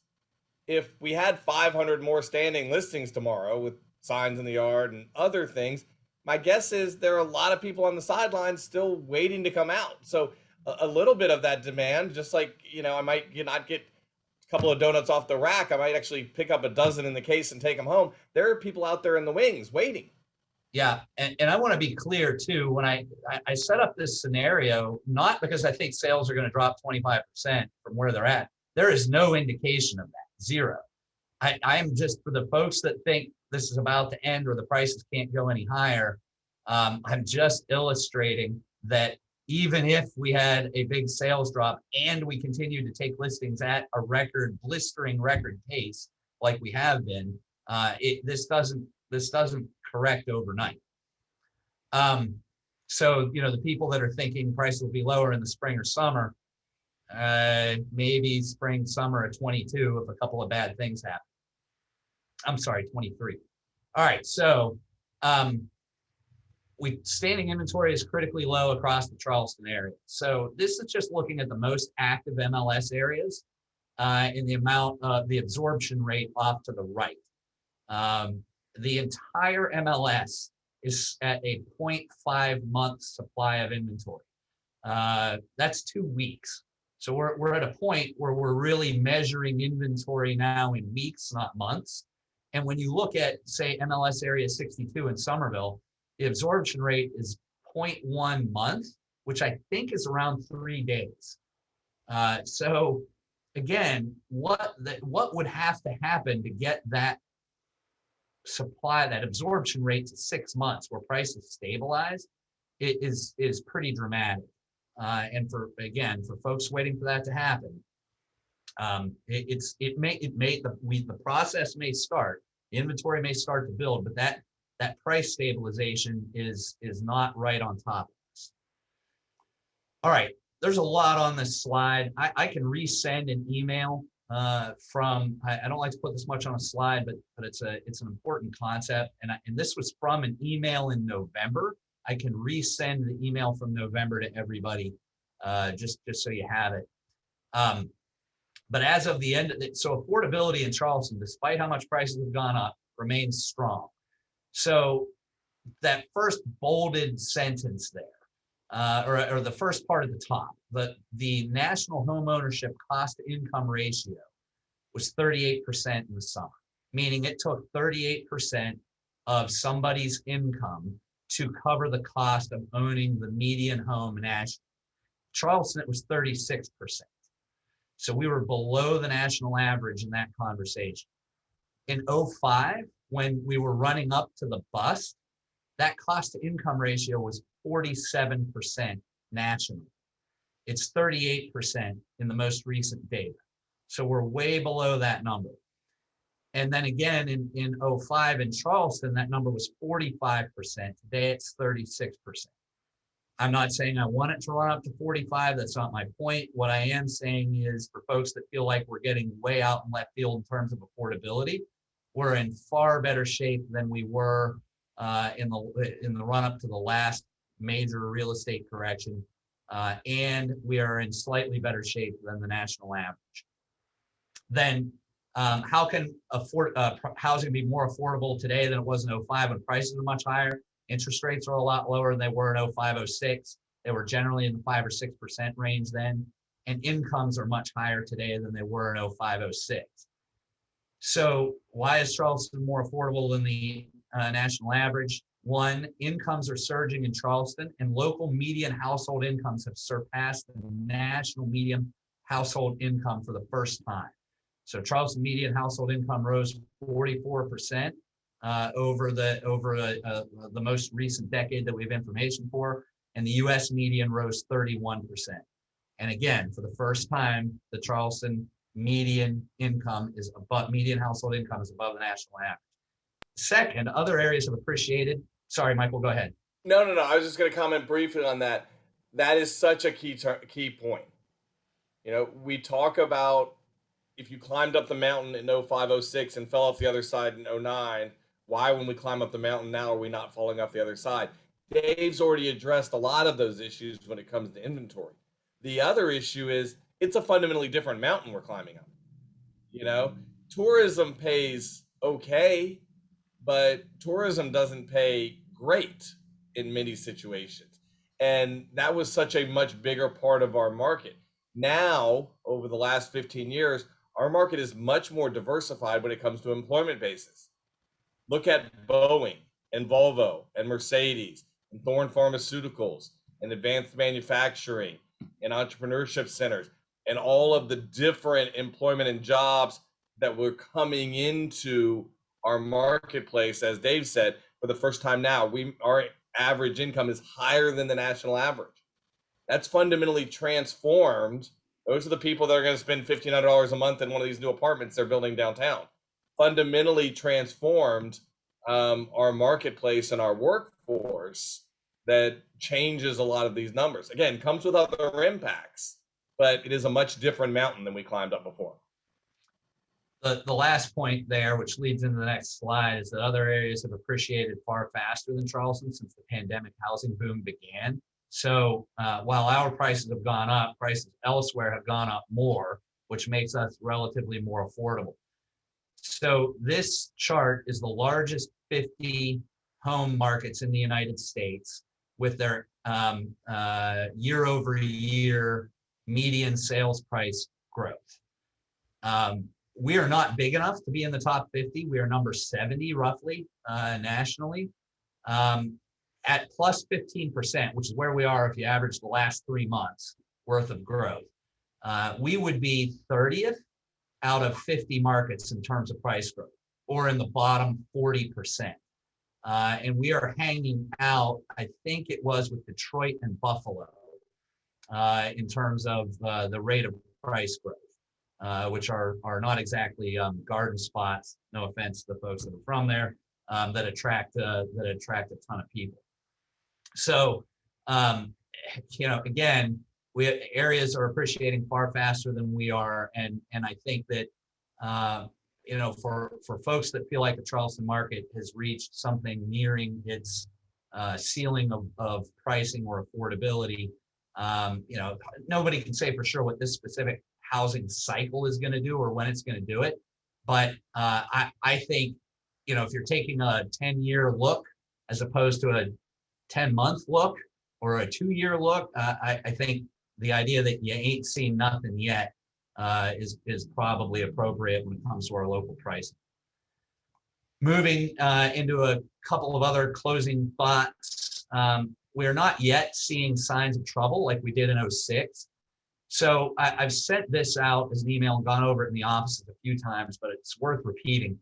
if we had 500 more standing listings tomorrow with signs in the yard and other things, my guess is there are a lot of people on the sidelines still waiting to come out. So a little bit of that demand, just like, I might not get a couple of donuts off the rack, I might actually pick up a dozen in the case and take them home. There are people out there in the wings waiting. Yeah, and I want to be clear too, when I set up this scenario, not because I think sales are going to drop 25% from where they're at. There is no indication of that, zero. I am just, for the folks that think this is about to end or the prices can't go any higher, I'm just illustrating that even if we had a big sales drop and we continue to take listings at a blistering record pace like we have been, this doesn't correct overnight. So, the people that are thinking prices will be lower in the spring or summer, maybe spring, summer of 22 if a couple of bad things happen. I'm sorry, 23. All right, so standing inventory is critically low across the Charleston area. So this is just looking at the most active MLS areas and the amount of the absorption rate off to the right. The entire MLS is at a 0.5 month supply of inventory. That's 2 weeks. So we're at a point where we're really measuring inventory now in weeks, not months. And when you look at, say, MLS area 62 in Somerville, the absorption rate is 0.1 month, which I think is around 3 days. So again, what would have to happen to get that supply, that absorption rate to 6 months where prices stabilize, it is pretty dramatic. And for folks waiting for that to happen, the process may start, the inventory may start to build, but that price stabilization is not right on top of this. All right, there's a lot on this slide. I can resend an email from, I don't like to put this much on a slide, but it's an important concept. And this was from an email in November. I can resend the email from November to everybody, just so you have it. But as of the end of it, so affordability in Charleston, despite how much prices have gone up, remains strong. So that first bolded sentence there, or the first part at the top, the national home ownership cost to income ratio was 38% in the summer, meaning it took 38% of somebody's income to cover the cost of owning the median home nationally. Charleston, it was 36%. So we were below the national average in that conversation. In 2005, when we were running up to the bust, that cost to income ratio was 47% nationally. It's 38% in the most recent data. So we're way below that number. And then again in '05 in Charleston, that number was 45%. Today it's 36%. I'm not saying I want it to run up to 45. That's not my point. What I am saying is for folks that feel like we're getting way out in left field in terms of affordability, we're in far better shape than we were in the run up to the last major real estate correction. And we are in slightly better shape than the national average. Then how can housing be more affordable today than it was in '05 when prices are much higher? Interest rates are a lot lower than they were in '05, '06. They were generally in the 5 or 6% range then. And incomes are much higher today than they were in '05, '06. So why is Charleston more affordable than the national average? One, incomes are surging in Charleston, and local median household incomes have surpassed the national median household income for the first time. So Charleston median household income rose 44% over the most recent decade that we have information for, and the U.S. median rose 31%. And again, for the first time, the Charleston median household income is above the national average. Second, other areas have appreciated. Sorry, Michael, go ahead. No. I was just going to comment briefly on that. That is such a key point. You know, we talk about if you climbed up the mountain in '05, '06 and fell off the other side in '09, why when we climb up the mountain now are we not falling off the other side? Dave's already addressed a lot of those issues when it comes to inventory. The other issue is it's a fundamentally different mountain we're climbing up. You know, tourism pays okay, but tourism doesn't pay great in many situations. And that was such a much bigger part of our market. Now, over the last 15 years, our market is much more diversified when it comes to employment basis. Look at Boeing and Volvo and Mercedes and Thorne Pharmaceuticals and advanced manufacturing and entrepreneurship centers and all of the different employment and jobs that were coming into our marketplace. As Dave said, for the first time now, our average income is higher than the national average. That's fundamentally transformed. Those are the people that are going to spend $1,500 a month in one of these new apartments they're building downtown. Fundamentally transformed our marketplace and our workforce that changes a lot of these numbers. Again, comes with other impacts, but it is a much different mountain than we climbed up before. The last point there, which leads into the next slide, is that other areas have appreciated far faster than Charleston since the pandemic housing boom began. So while our prices have gone up, prices elsewhere have gone up more, which makes us relatively more affordable. So this chart is the largest 50 home markets in the United States with their year over year median sales price growth. We are not big enough to be in the top 50. We are number 70 roughly nationally. At plus 15%, which is where we are if you average the last 3 months worth of growth. We would be 30th out of 50 markets in terms of price growth, or in the bottom 40%. And we are hanging out, I think it was with Detroit and Buffalo in terms of the rate of price growth, which are not exactly garden spots, no offense to the folks that are from there, that attract a ton of people. So, again, areas are appreciating far faster than we are, and I think that for folks that feel like the Charleston market has reached something nearing its ceiling of pricing or affordability, nobody can say for sure what this specific housing cycle is going to do or when it's going to do it, but I think if you're taking a 10-year look as opposed to a 10-month look or a 2-year look, I think the idea that you ain't seen nothing yet is probably appropriate when it comes to our local pricing. Moving into a couple of other closing thoughts, we are not yet seeing signs of trouble like we did in '06. So I've sent this out as an email and gone over it in the offices a few times, but it's worth repeating.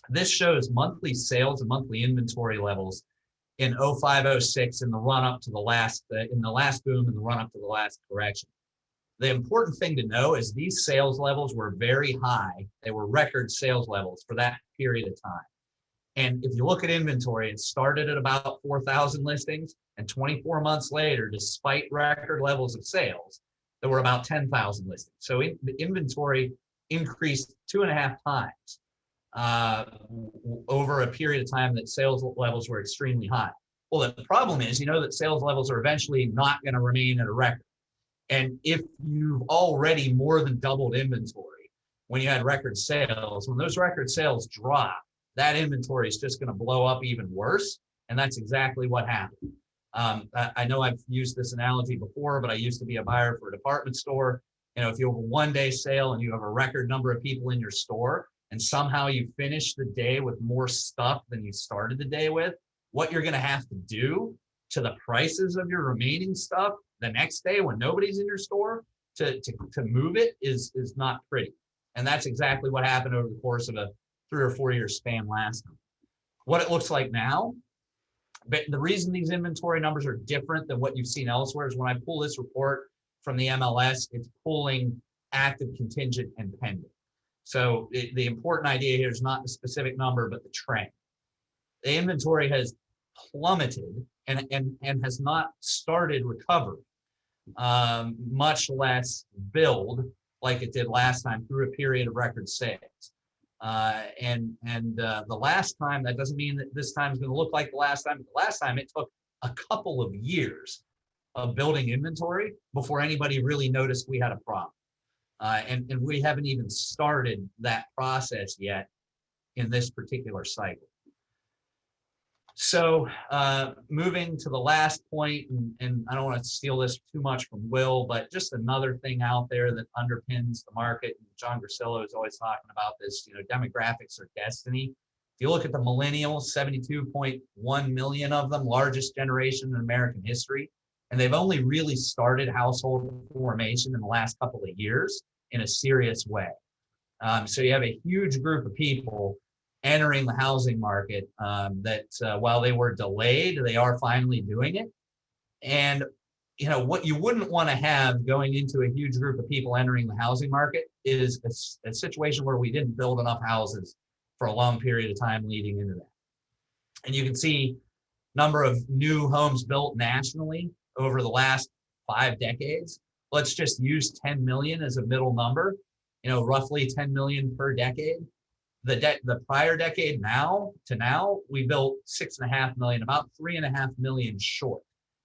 This shows monthly sales and monthly inventory levels in '05, '06 in the run up to the last boom and the run up to the last correction. The important thing to know is these sales levels were very high. They were record sales levels for that period of time. And if you look at inventory, it started at about 4,000 listings, and 24 months later, despite record levels of sales, there were about 10,000 listings. So the inventory increased 2.5 times over a period of time that sales levels were extremely high. Well, the problem is, you know that sales levels are eventually not going to remain at a record. And if you've already more than doubled inventory when you had record sales, when those record sales drop, that inventory is just going to blow up even worse. And that's exactly what happened. I know I've used this analogy before, but I used to be a buyer for a department store. You know, if you have a one-day sale and you have a record number of people in your store, and somehow you finish the day with more stuff than you started the day with, what you're going to have to do to the prices of your remaining stuff the next day when nobody's in your store to move it is not pretty. And that's exactly what happened over the course of a 3 or 4 year span last time. What it looks like now, but the reason these inventory numbers are different than what you've seen elsewhere is when I pull this report from the MLS, it's pulling active, contingent, and pending. So the important idea here is not the specific number, but the trend. The inventory has plummeted and has not started recovery, much less build like it did last time through a period of record sales. The last time, that doesn't mean that this time is going to look like the last time. But the last time, it took a couple of years of building inventory before anybody really noticed we had a problem. And we haven't even started that process yet in this particular cycle. So moving to the last point, and I don't want to steal this too much from Will, but just another thing out there that underpins the market. And John Grisillo is always talking about this, you know, demographics are destiny. If you look at the millennials, 72.1 million of them, largest generation in American history, and they've only really started household formation in the last couple of years in a serious way. So you have a huge group of people entering the housing market that while they were delayed, they are finally doing it. And you know what you wouldn't want to have going into a huge group of people entering the housing market is a situation where we didn't build enough houses for a long period of time leading into that. And you can see number of new homes built nationally over the last 5 decades. Let's just use 10 million as a middle number, you know, roughly 10 million per decade. The prior decade now, we built 6.5 million, about 3.5 million short,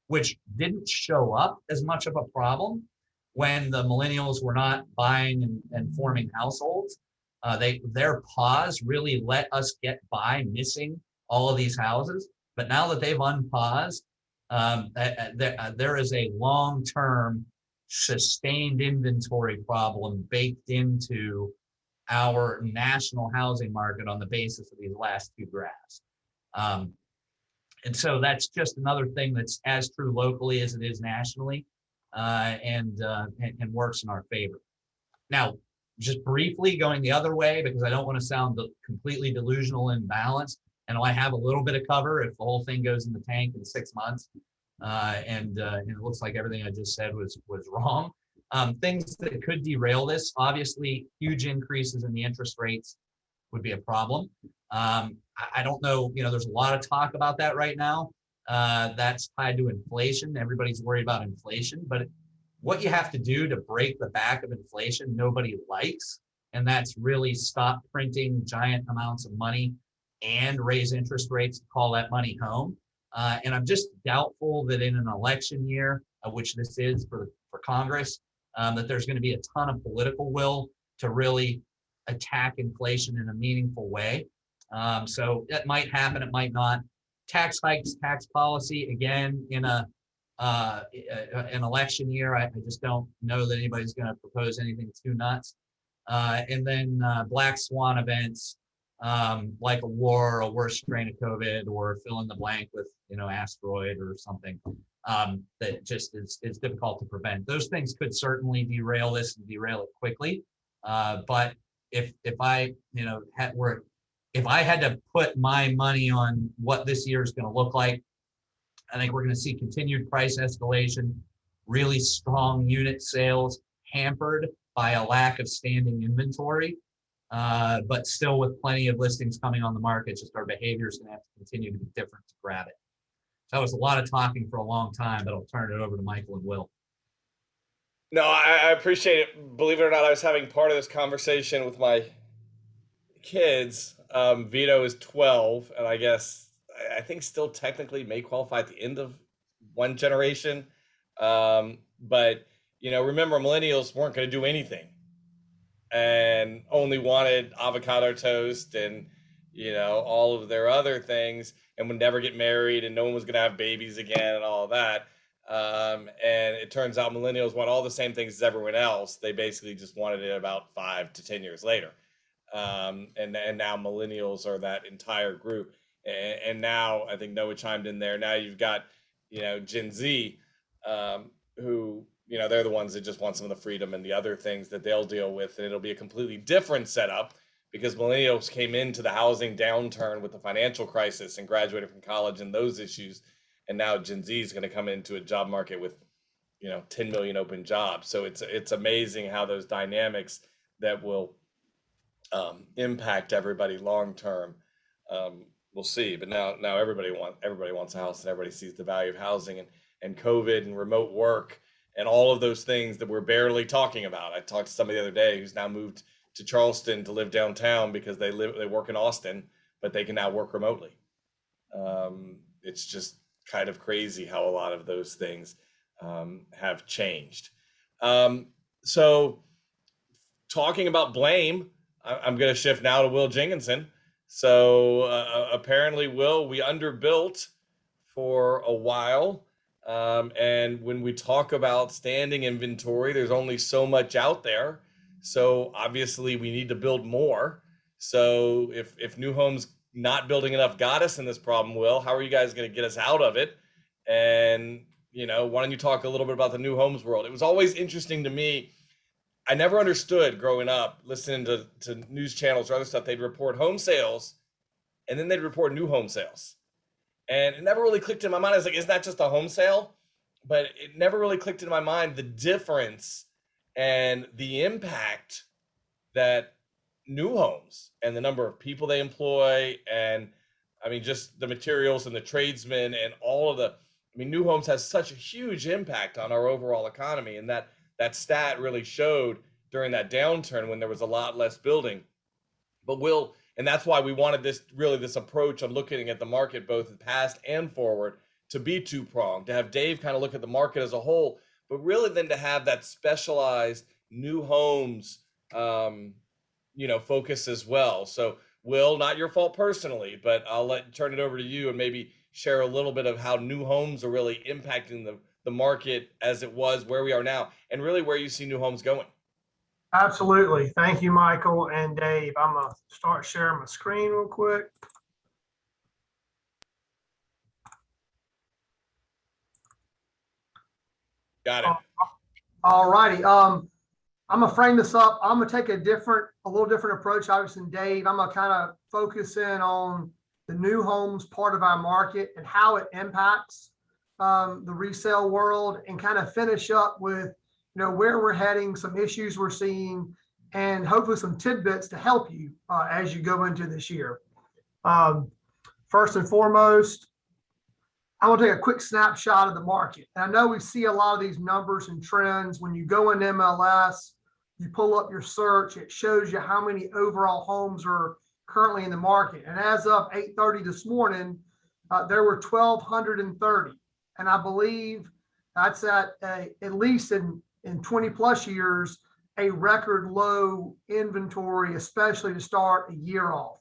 which didn't show up as much of a problem when the millennials were not buying and forming households. Their pause really let us get by missing all of these houses. But now that they've unpaused, there is a long-term sustained inventory problem baked into our national housing market on the basis of these last 2 graphs. And so that's just another thing that's as true locally as it is nationally, and works in our favor. Now, just briefly going the other way, because I don't want to sound completely delusional and imbalanced, and I have a little bit of cover if the whole thing goes in the tank in 6 months, and it looks like everything I just said was wrong. Things that could derail this, obviously, huge increases in the interest rates would be a problem. I don't know, you know, there's a lot of talk about that right now. That's tied to inflation. Everybody's worried about inflation, but what you have to do to break the back of inflation, nobody likes, and that's really stop printing giant amounts of money and raise interest rates to call that money home. And I'm just doubtful that in an election year, which this is for Congress, that there's going to be a ton of political will to really attack inflation in a meaningful way. So that might happen, it might not. Tax hikes, tax policy, again, in an election year, I just don't know that anybody's going to propose anything too nuts. And then black swan events, like a war, a worse strain of COVID, or fill in the blank with, you know, asteroid or something. That just is difficult to prevent. Those things could certainly derail this and derail it quickly. But if I, you know, if I had to put my money on what this year is going to look like, I think we're going to see continued price escalation, really strong unit sales, hampered by a lack of standing inventory, but still with plenty of listings coming on the market. Just our behavior is going to have to continue to be different to grab it. So that was a lot of talking for a long time, but I'll turn it over to Michael and Will. No, I appreciate it. Believe it or not, I was having part of this conversation with my kids. Vito is 12, and I guess I think still technically may qualify at the end of one generation. But remember, millennials weren't going to do anything and only wanted avocado toast and all of their other things, and would never get married, and no one was going to have babies again and all of that. And it turns out millennials want all the same things as everyone else. They basically just wanted it about 5 to 10 years later. And now millennials are that entire group. And now I think Noah chimed in there. Now you've got, Gen Z, who, they're the ones that just want some of the freedom and the other things that they'll deal with. And it'll be a completely different setup because millennials came into the housing downturn with the financial crisis and graduated from college and those issues. And now Gen Z is going to come into a job market with, 10 million open jobs. So it's amazing how those dynamics that will impact everybody long term. We'll see. But now everybody wants a house, and everybody sees the value of housing, and COVID and remote work and all of those things that we're barely talking about. I talked to somebody the other day who's now moved to Charleston to live downtown because they work in Austin, but they can now work remotely. It's just kind of crazy how a lot of those things have changed. So talking about blame, I'm going to shift now to Will Jenkinson. So apparently, Will, we underbuilt for a while. And when we talk about standing inventory, there's only so much out there. So obviously we need to build more. So if new homes not building enough got us in this problem, Will, how are you guys going to get us out of it? And, why don't you talk a little bit about the new homes world? It was always interesting to me. I never understood growing up, listening to news channels or other stuff. They'd report home sales and then they'd report new home sales. And it never really clicked in my mind. I was like, isn't that just a home sale? But it never really clicked in my mind the difference and the impact that new homes and the number of people they employ, and just the materials and the tradesmen and all of new homes has such a huge impact on our overall economy. And that stat really showed during that downturn when there was a lot less building. But Will, and that's why we wanted this approach on looking at the market, both past and forward, to be two-pronged, to have Dave kind of look at the market as a whole, but really then to have that specialized new homes, focus as well. So Will, not your fault personally, but I'll turn it over to you and maybe share a little bit of how new homes are really impacting the market as it was, where we are now, and really where you see new homes going. Absolutely. Thank you, Michael and Dave. I'm going to start sharing my screen real quick. Got it. All righty. I'm going to frame this up. I'm going to take a little different approach, obviously, than Dave. I'm going to kind of focus in on the new homes part of our market and how it impacts the resale world, and kind of finish up with where we're heading, some issues we're seeing, and hopefully some tidbits to help you as you go into this year. First and foremost, I want to take a quick snapshot of the market. And I know we see a lot of these numbers and trends. When you go in MLS, you pull up your search, it shows you how many overall homes are currently in the market. And as of 8:30 this morning, there were 1,230. And I believe that's at least in 20 plus years, a record low inventory, especially to start a year off.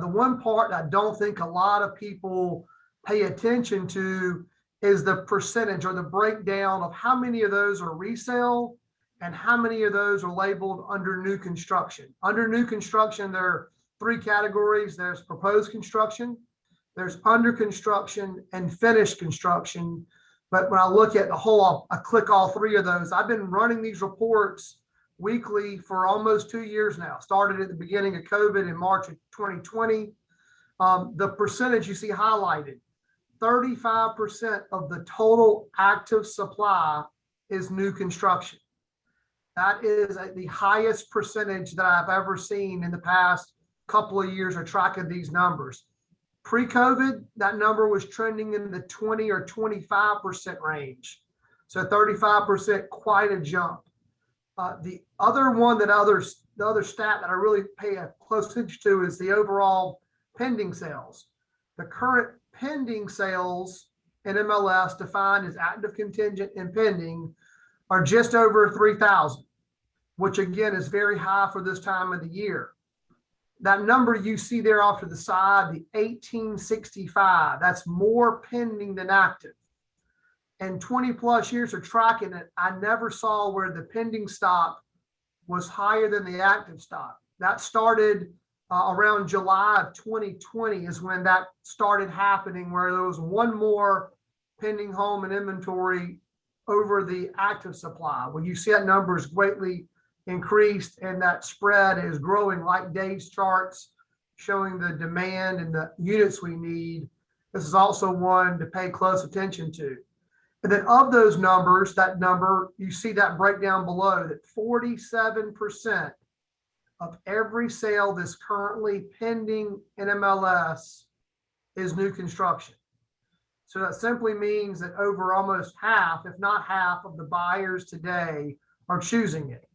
The one part I don't think a lot of people pay attention to is the percentage or the breakdown of how many of those are resale and how many of those are labeled under new construction. Under new construction, there are 3 categories. There's proposed construction, there's under construction, and finished construction. But when I look at the whole, I click all 3 of those. I've been running these reports weekly for almost 2 years now. Started at the beginning of COVID in March of 2020. The percentage you see highlighted, 35% of the total active supply is new construction. That is the highest percentage that I've ever seen in the past couple of years of tracking these numbers. Pre-COVID, that number was trending in the 20 or 25% range. So 35%, quite a jump. The other one the other stat that I really pay a close attention to is the overall pending sales. The current pending sales in MLS, defined as active, contingent, and pending, are just over 3,000, which again is very high for this time of the year. That number you see there off to the side, the 1865, that's more pending than active. And 20 plus years of tracking it, I never saw where the pending stock was higher than the active stock. That started around July of 2020 is when that started happening, where there was one more pending home and inventory over the active supply. When you see that number is greatly increased and that spread is growing like Dave's charts showing the demand and the units we need, this is also one to pay close attention to. And then of those numbers, that number, you see that breakdown below, that 47% of every sale that's currently pending in MLS is new construction. So that simply means that over almost half, if not half, of the buyers today are choosing it.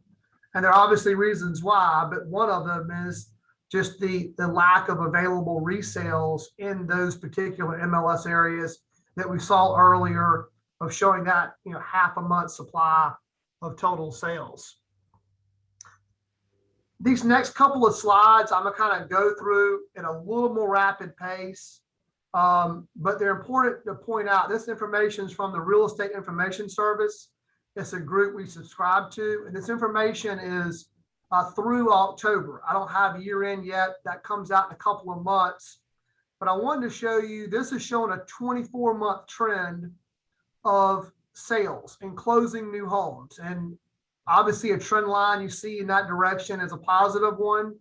And there are obviously reasons why, but one of them is just the lack of available resales in those particular MLS areas that we saw earlier, of showing that, half a month supply of total sales. These next couple of slides, I'm gonna kind of go through at a little more rapid pace. But they're important to point out. This information is from the Real Estate Information Service. It's a group we subscribe to, and this information is through October. I don't have year end yet. That comes out in a couple of months. But I wanted to show you, this is showing a 24-month trend of sales and closing new homes. And obviously a trend line you see in that direction is a positive one.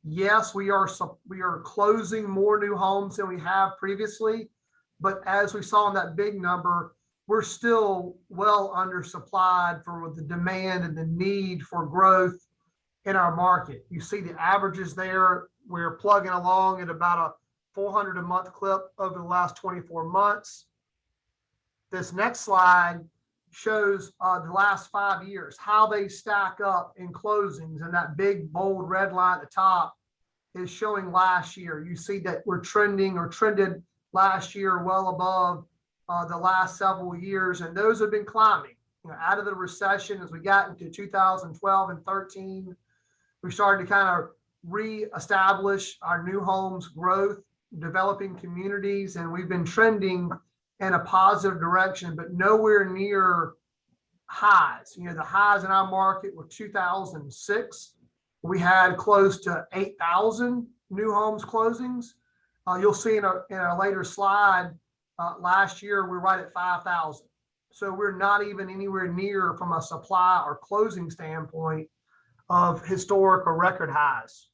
Yes, we are closing more new homes than we have previously, but as we saw in that big number, we're still well undersupplied for the demand and the need for growth in our market. You see the averages there. We're plugging along at about a 400 a month clip over the last 24 months. This next slide shows the last 5 years, how they stack up in closings, and that big bold red line at the top is showing last year. You see that we're trending or trended last year well above the last several years, and those have been climbing. Out of the recession, as we got into 2012 and 13, we started to kind of reestablish our new homes growth, developing communities, and we've been trending in a positive direction, but nowhere near highs. The highs in our market were 2006. We had close to 8,000 new homes closings. You'll see in a later slide, last year we're right at 5,000. So we're not even anywhere near, from a supply or closing standpoint, of historic or record highs.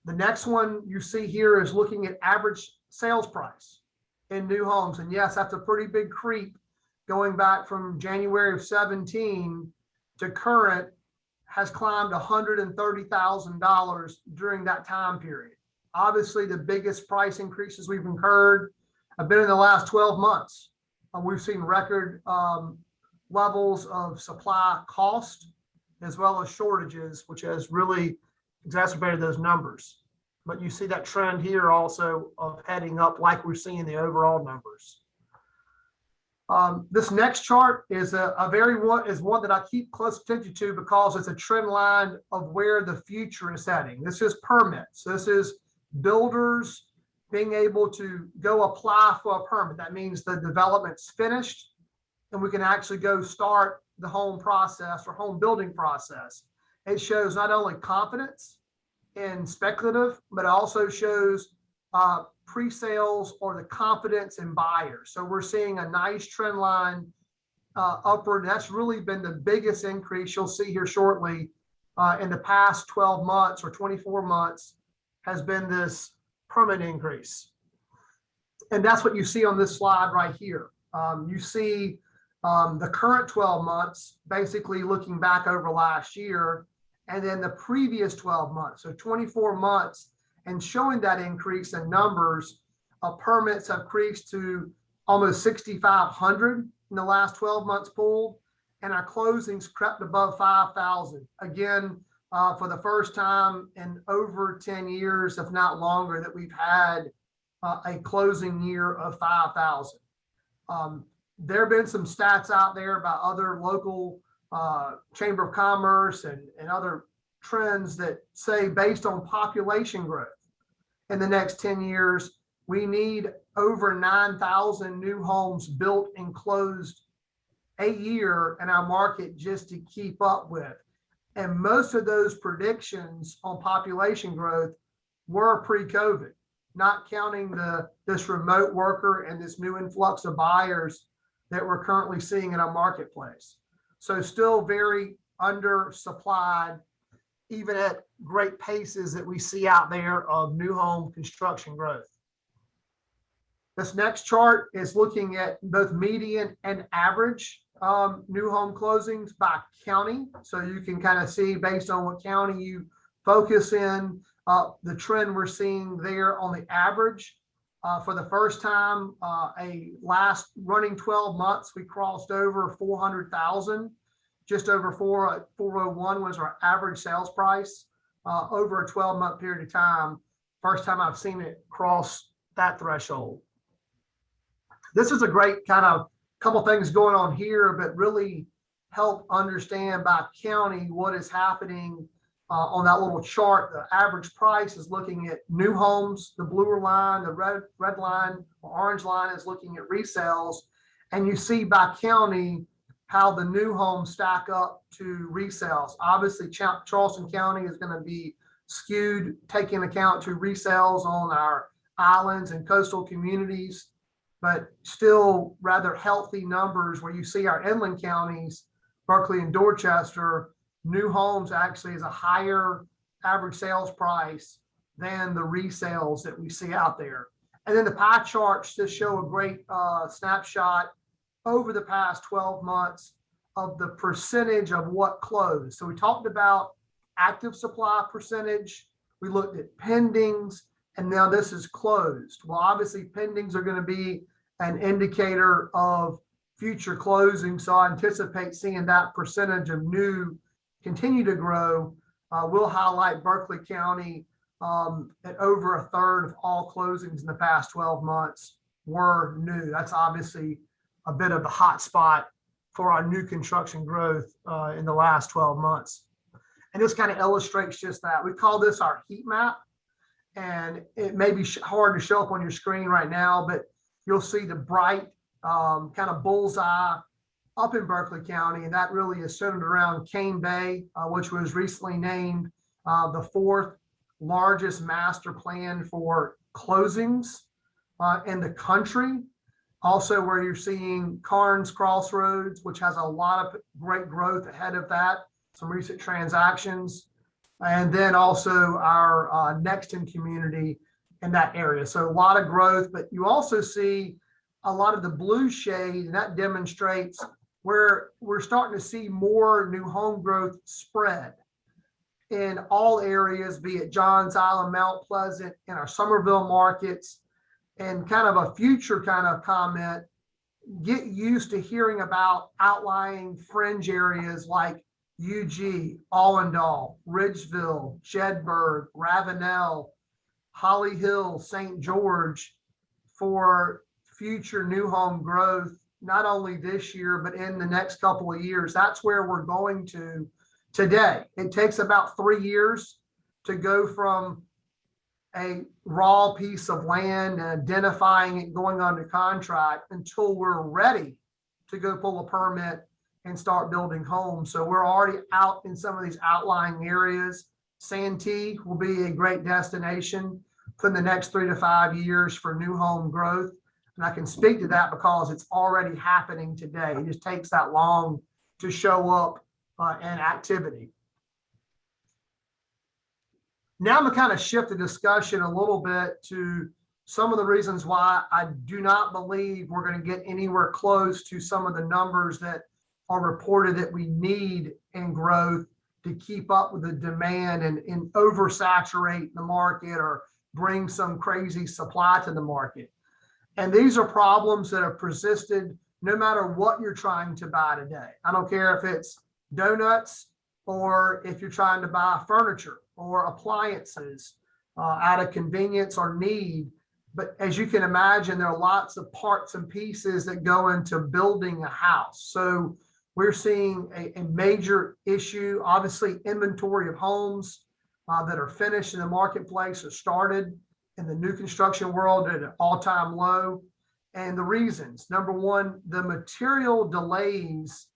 The next one you see here is looking at average sales price in new homes. And yes, that's a pretty big creep going back from January of 17 to current, has climbed $130,000 during that time period. Obviously, the biggest price increases we've incurred have been in the last 12 months. We've seen record levels of supply cost as well as shortages, which has really exacerbated those numbers. But you see that trend here also of heading up like we're seeing the overall numbers. This next chart is one that I keep close attention to because it's a trend line of where the future is heading. This is permits. This is builders being able to go apply for a permit. That means the development's finished and we can actually go start the home process or home building process. It shows not only confidence in speculative, but it also shows pre-sales or the confidence in buyers. So we're seeing a nice trend line upward. That's really been the biggest increase you'll see here shortly in the past 12 months or 24 months has been this permit increase. And that's what you see on this slide right here. You see the current 12 months, basically looking back over last year, and then the previous 12 months, so 24 months, and showing that increase in numbers. Permits have increased to almost 6,500 in the last 12 months pulled, and our closings crept above 5,000. Again, for the first time in over 10 years, if not longer, that we've had a closing year of 5,000. There have been some stats out there about other local Chamber of Commerce and other trends that say, based on population growth in the next 10 years, we need over 9,000 new homes built and closed a year in our market just to keep up with. And most of those predictions on population growth were pre-COVID, not counting this remote worker and this new influx of buyers that we're currently seeing in our marketplace. So still very undersupplied, even at great paces that we see out there of new home construction growth. This next chart is looking at both median and average new home closings by county. So you can kind of see, based on what county you focus in, the trend we're seeing there on the average. For the first time, a last running 12 months, we crossed over 400,000. Just over 401 was our average sales price over a 12-month period of time. First time I've seen it cross that threshold. This is a great kind of couple things going on here, but really help understand by county what is happening on that little chart. The average price is looking at new homes, the bluer line, the red line, or orange line is looking at resales. And you see by county how the new homes stack up to resales. Obviously, Charleston County is going to be skewed, taking account to resales on our islands and coastal communities, but still rather healthy numbers where you see our inland counties, Berkeley and Dorchester, new homes actually is a higher average sales price than the resales that we see out there. And then the pie charts just show a great snapshot over the past 12 months of the percentage of what closed. So we talked about active supply percentage, we looked at pendings, and now this is closed. Well, obviously pendings are going to be an indicator of future closing. So I anticipate seeing that percentage of new continue to grow. We'll highlight Berkeley County at over a third of all closings in the past 12 months were new. That's obviously a bit of the hot spot for our new construction growth in the last 12 months. And this kind of illustrates just that. We call this our heat map, and it may be hard to show up on your screen right now, but you'll see the bright kind of bullseye up in Berkeley County, and that really is centered around Cane Bay, which was recently named the 4th largest master plan for closings in the country. Also, where you're seeing Carnes Crossroads, which has a lot of great growth ahead of that, some recent transactions, and then also our Nexton community in that area. So a lot of growth, but you also see a lot of the blue shade, and that demonstrates where we're starting to see more new home growth spread in all areas, be it Johns Island, Mount Pleasant, in our Somerville markets. And kind of a future kind of comment, get used to hearing about outlying fringe areas like UG, Allendale, Ridgeville, Jedburgh, Ravenel, Holly Hill, St. George for future new home growth, not only this year, but in the next couple of years. That's where we're going to today. It takes about 3 years to go from a raw piece of land and identifying it, going under contract, until we're ready to go pull a permit and start building homes. So we're already out in some of these outlying areas. Santee will be a great destination for the next 3 to 5 years for new home growth. And I can speak to that because it's already happening today. It just takes that long to show up in activity. Now I'm gonna kind of shift the discussion a little bit to some of the reasons why I do not believe we're going to get anywhere close to some of the numbers that are reported that we need in growth to keep up with the demand and oversaturate the market or bring some crazy supply to the market. And these are problems that have persisted no matter what you're trying to buy today. I don't care if it's donuts or if you're trying to buy furniture or appliances out of convenience or need. But as you can imagine, there are lots of parts and pieces that go into building a house. So we're seeing a major issue. Obviously, inventory of homes that are finished in the marketplace or started in the new construction world at an all-time low. And the reasons, number one, the material delays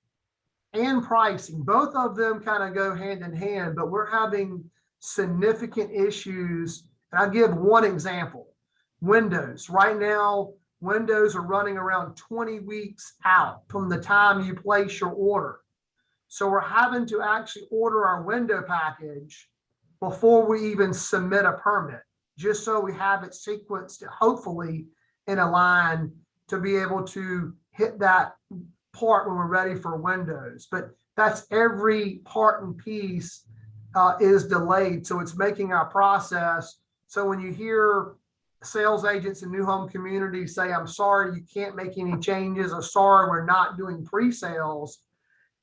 and pricing, both of them kind of go hand in hand, but we're having significant issues. And I'll give one example. Windows. Right now, windows are running around 20 weeks out from the time you place your order. So we're having to actually order our window package before we even submit a permit, just so we have it sequenced, hopefully in a line to be able to hit that part when we're ready for windows. But that's every part and piece is delayed. So it's making our process. So when you hear sales agents in new home communities say, I'm sorry, you can't make any changes, or sorry, we're not doing pre-sales,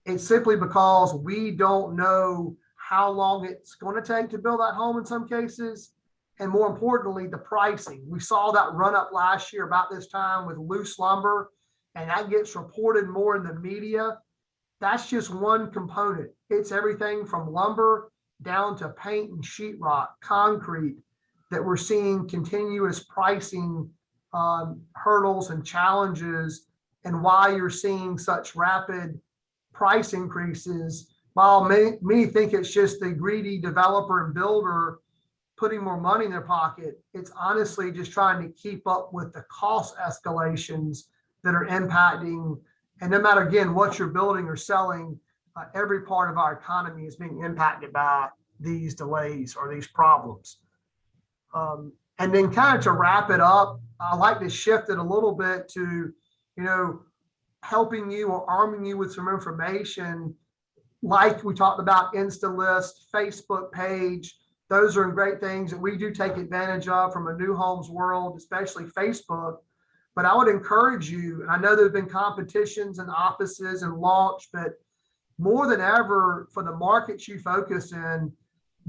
it's simply because we don't know how long it's going to take to build that home in some cases. And more importantly, the pricing. We saw that run up last year about this time with loose lumber, and that gets reported more in the media. That's just one component. It's everything from lumber down to paint and sheetrock, concrete, that we're seeing continuous pricing hurdles and challenges, and why you're seeing such rapid price increases. While many think it's just the greedy developer and builder putting more money in their pocket, it's honestly just trying to keep up with the cost escalations that are impacting. And no matter, again, what you're building or selling, every part of our economy is being impacted by these delays or these problems. And then kind of to wrap it up, I like to shift it a little bit to, helping you or arming you with some information, like we talked about InstaList, Facebook page. Those are great things that we do take advantage of from a new homes world, especially Facebook. But I would encourage you, and I know there's been competitions and offices and launch, but more than ever for the markets you focus in,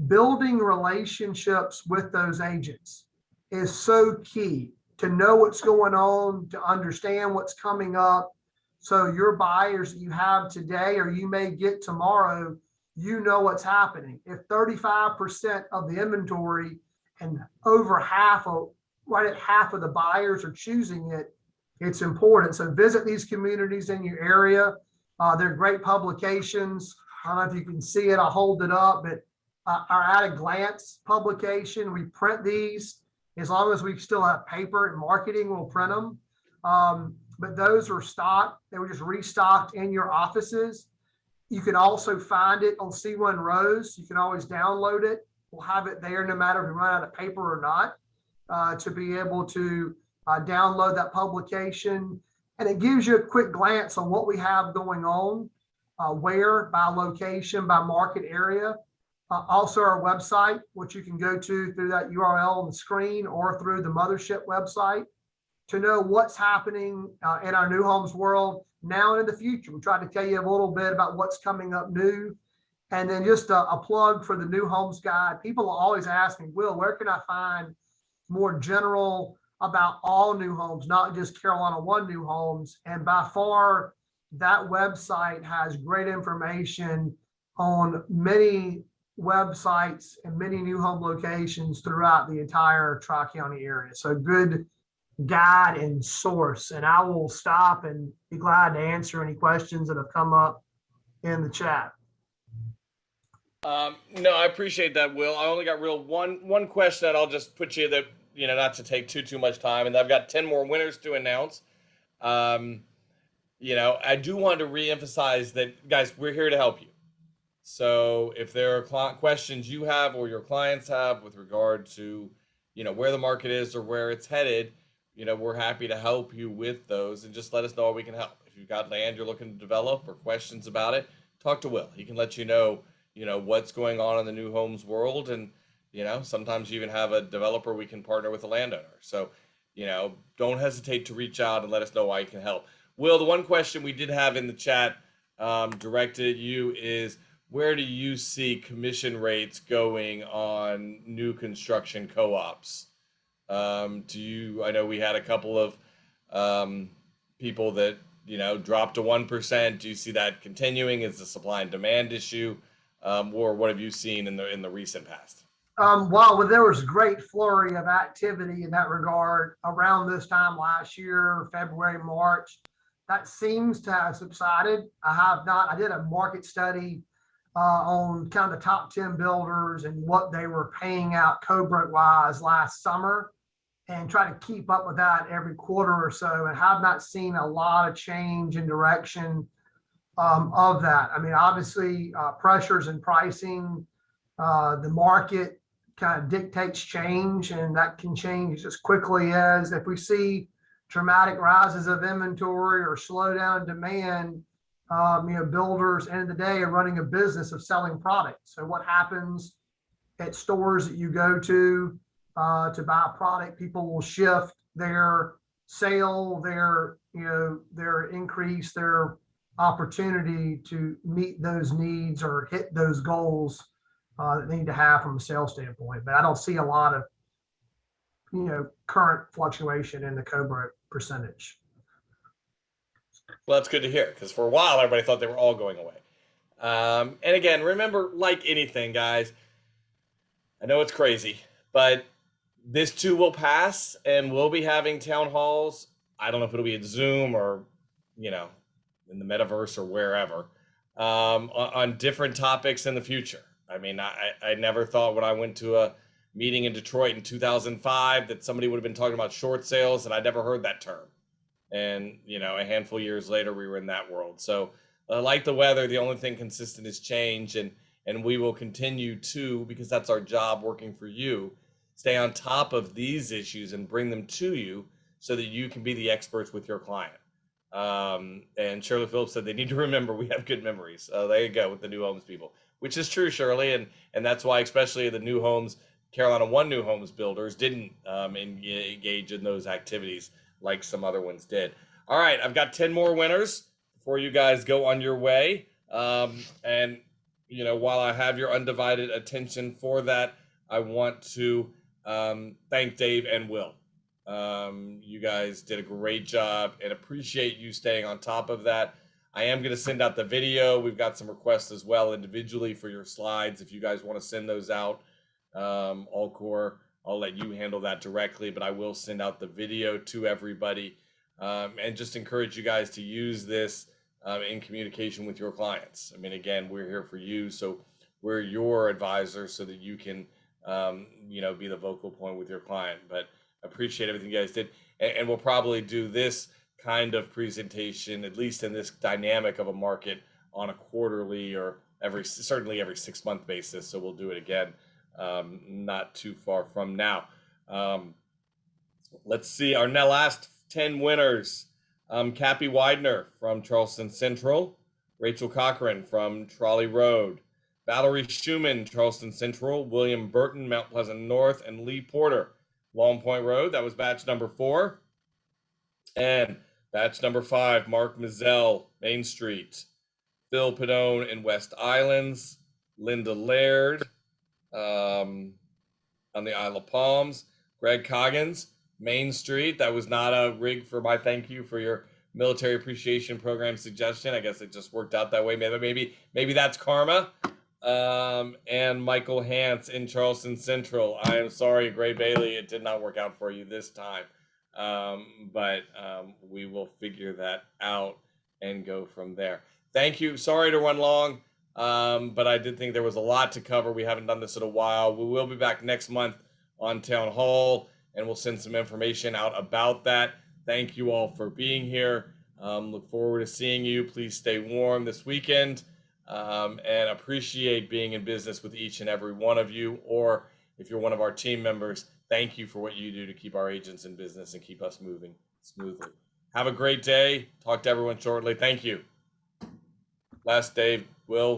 building relationships with those agents is so key to know what's going on, to understand what's coming up. So your buyers that you have today, or you may get tomorrow, you know what's happening. If 35% of the inventory and over right at half of the buyers are choosing it, it's important. So visit these communities in your area. They're great publications. I don't know if you can see it, I'll hold it up, but our At a Glance publication, we print these. As long as we still have paper and marketing, we'll print them. But those are stocked. They were just restocked in your offices. You can also find it on C1 Rose. You can always download it. We'll have it there no matter if we run out of paper or not, to be able to download that publication. And it gives you a quick glance on what we have going on, where, by location, by market area. Also our website, which you can go to through that URL on the screen or through the mothership website, to know what's happening in our new homes world now and in the future. We tried to tell you a little bit about what's coming up new. And then just a plug for the new homes guide. People always ask me, Will, where can I find more general about all new homes, not just Carolina One new homes? And by far, that website has great information on many websites and many new home locations throughout the entire Tri-County area. So good guide and source. And I will stop and be glad to answer any questions that have come up in the chat. No, I appreciate that, Will. I only got one question that I'll just put you that, not to take too much time. And I've got 10 more winners to announce. I do want to reemphasize that, guys, we're here to help you. So if there are questions you have or your clients have with regard to, where the market is or where it's headed, we're happy to help you with those, and just let us know how we can help. If you've got land you're looking to develop or questions about it, talk to Will. He can let you know, what's going on in the new homes world. And, sometimes you even have a developer we can partner with a landowner. So, don't hesitate to reach out and let us know why you can help. Will, the one question we did have in the chat directed at you is, where do you see commission rates going on new construction co-ops? I know we had a couple of people that, dropped to 1%. Do you see that continuing? Is the supply and demand issue? Or what have you seen in the recent past? Well, there was a great flurry of activity in that regard around this time last year, February, March. That seems to have subsided. I did a market study on kind of the top 10 builders and what they were paying out co-broke wise last summer, and try to keep up with that every quarter or so, and have not seen a lot of change in direction of that. I mean, obviously, pressures in pricing, the market kind of dictates change, and that can change as quickly as if we see dramatic rises of inventory or slowdown in demand. Builders, end of the day, are running a business of selling product. So what happens at stores that you go to buy a product, people will shift their sale, their increase, their opportunity to meet those needs or hit those goals that they need to have from a sales standpoint. But I don't see a lot of current fluctuation in the co-broke percentage. Well, that's good to hear, because for a while everybody thought they were all going away. And again, remember, like anything, guys, I know it's crazy, but this too will pass, and we'll be having town halls. I don't know if it'll be at Zoom or, in the metaverse or wherever, on different topics in the future. I mean, I never thought when I went to a meeting in Detroit in 2005 that somebody would have been talking about short sales, and I never heard that term. And, a handful of years later, we were in that world. So like the weather, the only thing consistent is change. And we will continue to, because that's our job working for you, stay on top of these issues and bring them to you so that you can be the experts with your client. And Shirley Phillips said they need to remember we have good memories. There you go with the new homes people, which is true, Shirley. And that's why, especially the new homes, Carolina One new homes builders didn't engage in those activities like some other ones did. All right, I've got 10 more winners before you guys go on your way. And, while I have your undivided attention for that, I want to thank Dave and Will. You guys did a great job, and appreciate you staying on top of that. I am going to send out the video. We've got some requests as well individually for your slides. If you guys want to send those out, Allcore, I'll let you handle that directly, but I will send out the video to everybody, and just encourage you guys to use this in communication with your clients. I mean, again, we're here for you, so we're your advisor so that you can, be the vocal point with your client. But I appreciate everything you guys did, and we'll probably do this kind of presentation, at least in this dynamic of a market, on a quarterly or certainly every 6-month basis. So we'll do it again. Not too far from now. Let's see our last 10 winners. Cappy Widener from Charleston Central, Rachel Cochran from Trolley Road, Valerie Schumann, Charleston Central, William Burton, Mount Pleasant North, and Lee Porter, Long Point Road. That was batch number 4. And batch number 5, Mark Mizell, Main Street, Phil Padone in West Islands, Linda Laird, on the Isle of Palms, Greg Coggins, Main Street. That was not a rig for my thank you for your military appreciation program suggestion. I guess it just worked out that way. Maybe that's karma. And Michael Hance in Charleston Central. I am sorry, Gray Bailey, it did not work out for you this time. But we will figure that out and go from there. Thank you. Sorry to run long. But I did think there was a lot to cover. We haven't done this in a while. We will be back next month on Town Hall, and we'll send some information out about that. Thank you all for being here. Look forward to seeing you. Please stay warm this weekend, and appreciate being in business with each and every one of you. Or if you're one of our team members, thank you for what you do to keep our agents in business and keep us moving smoothly. Have a great day. Talk to everyone shortly. Thank you. Last, Dave, Will.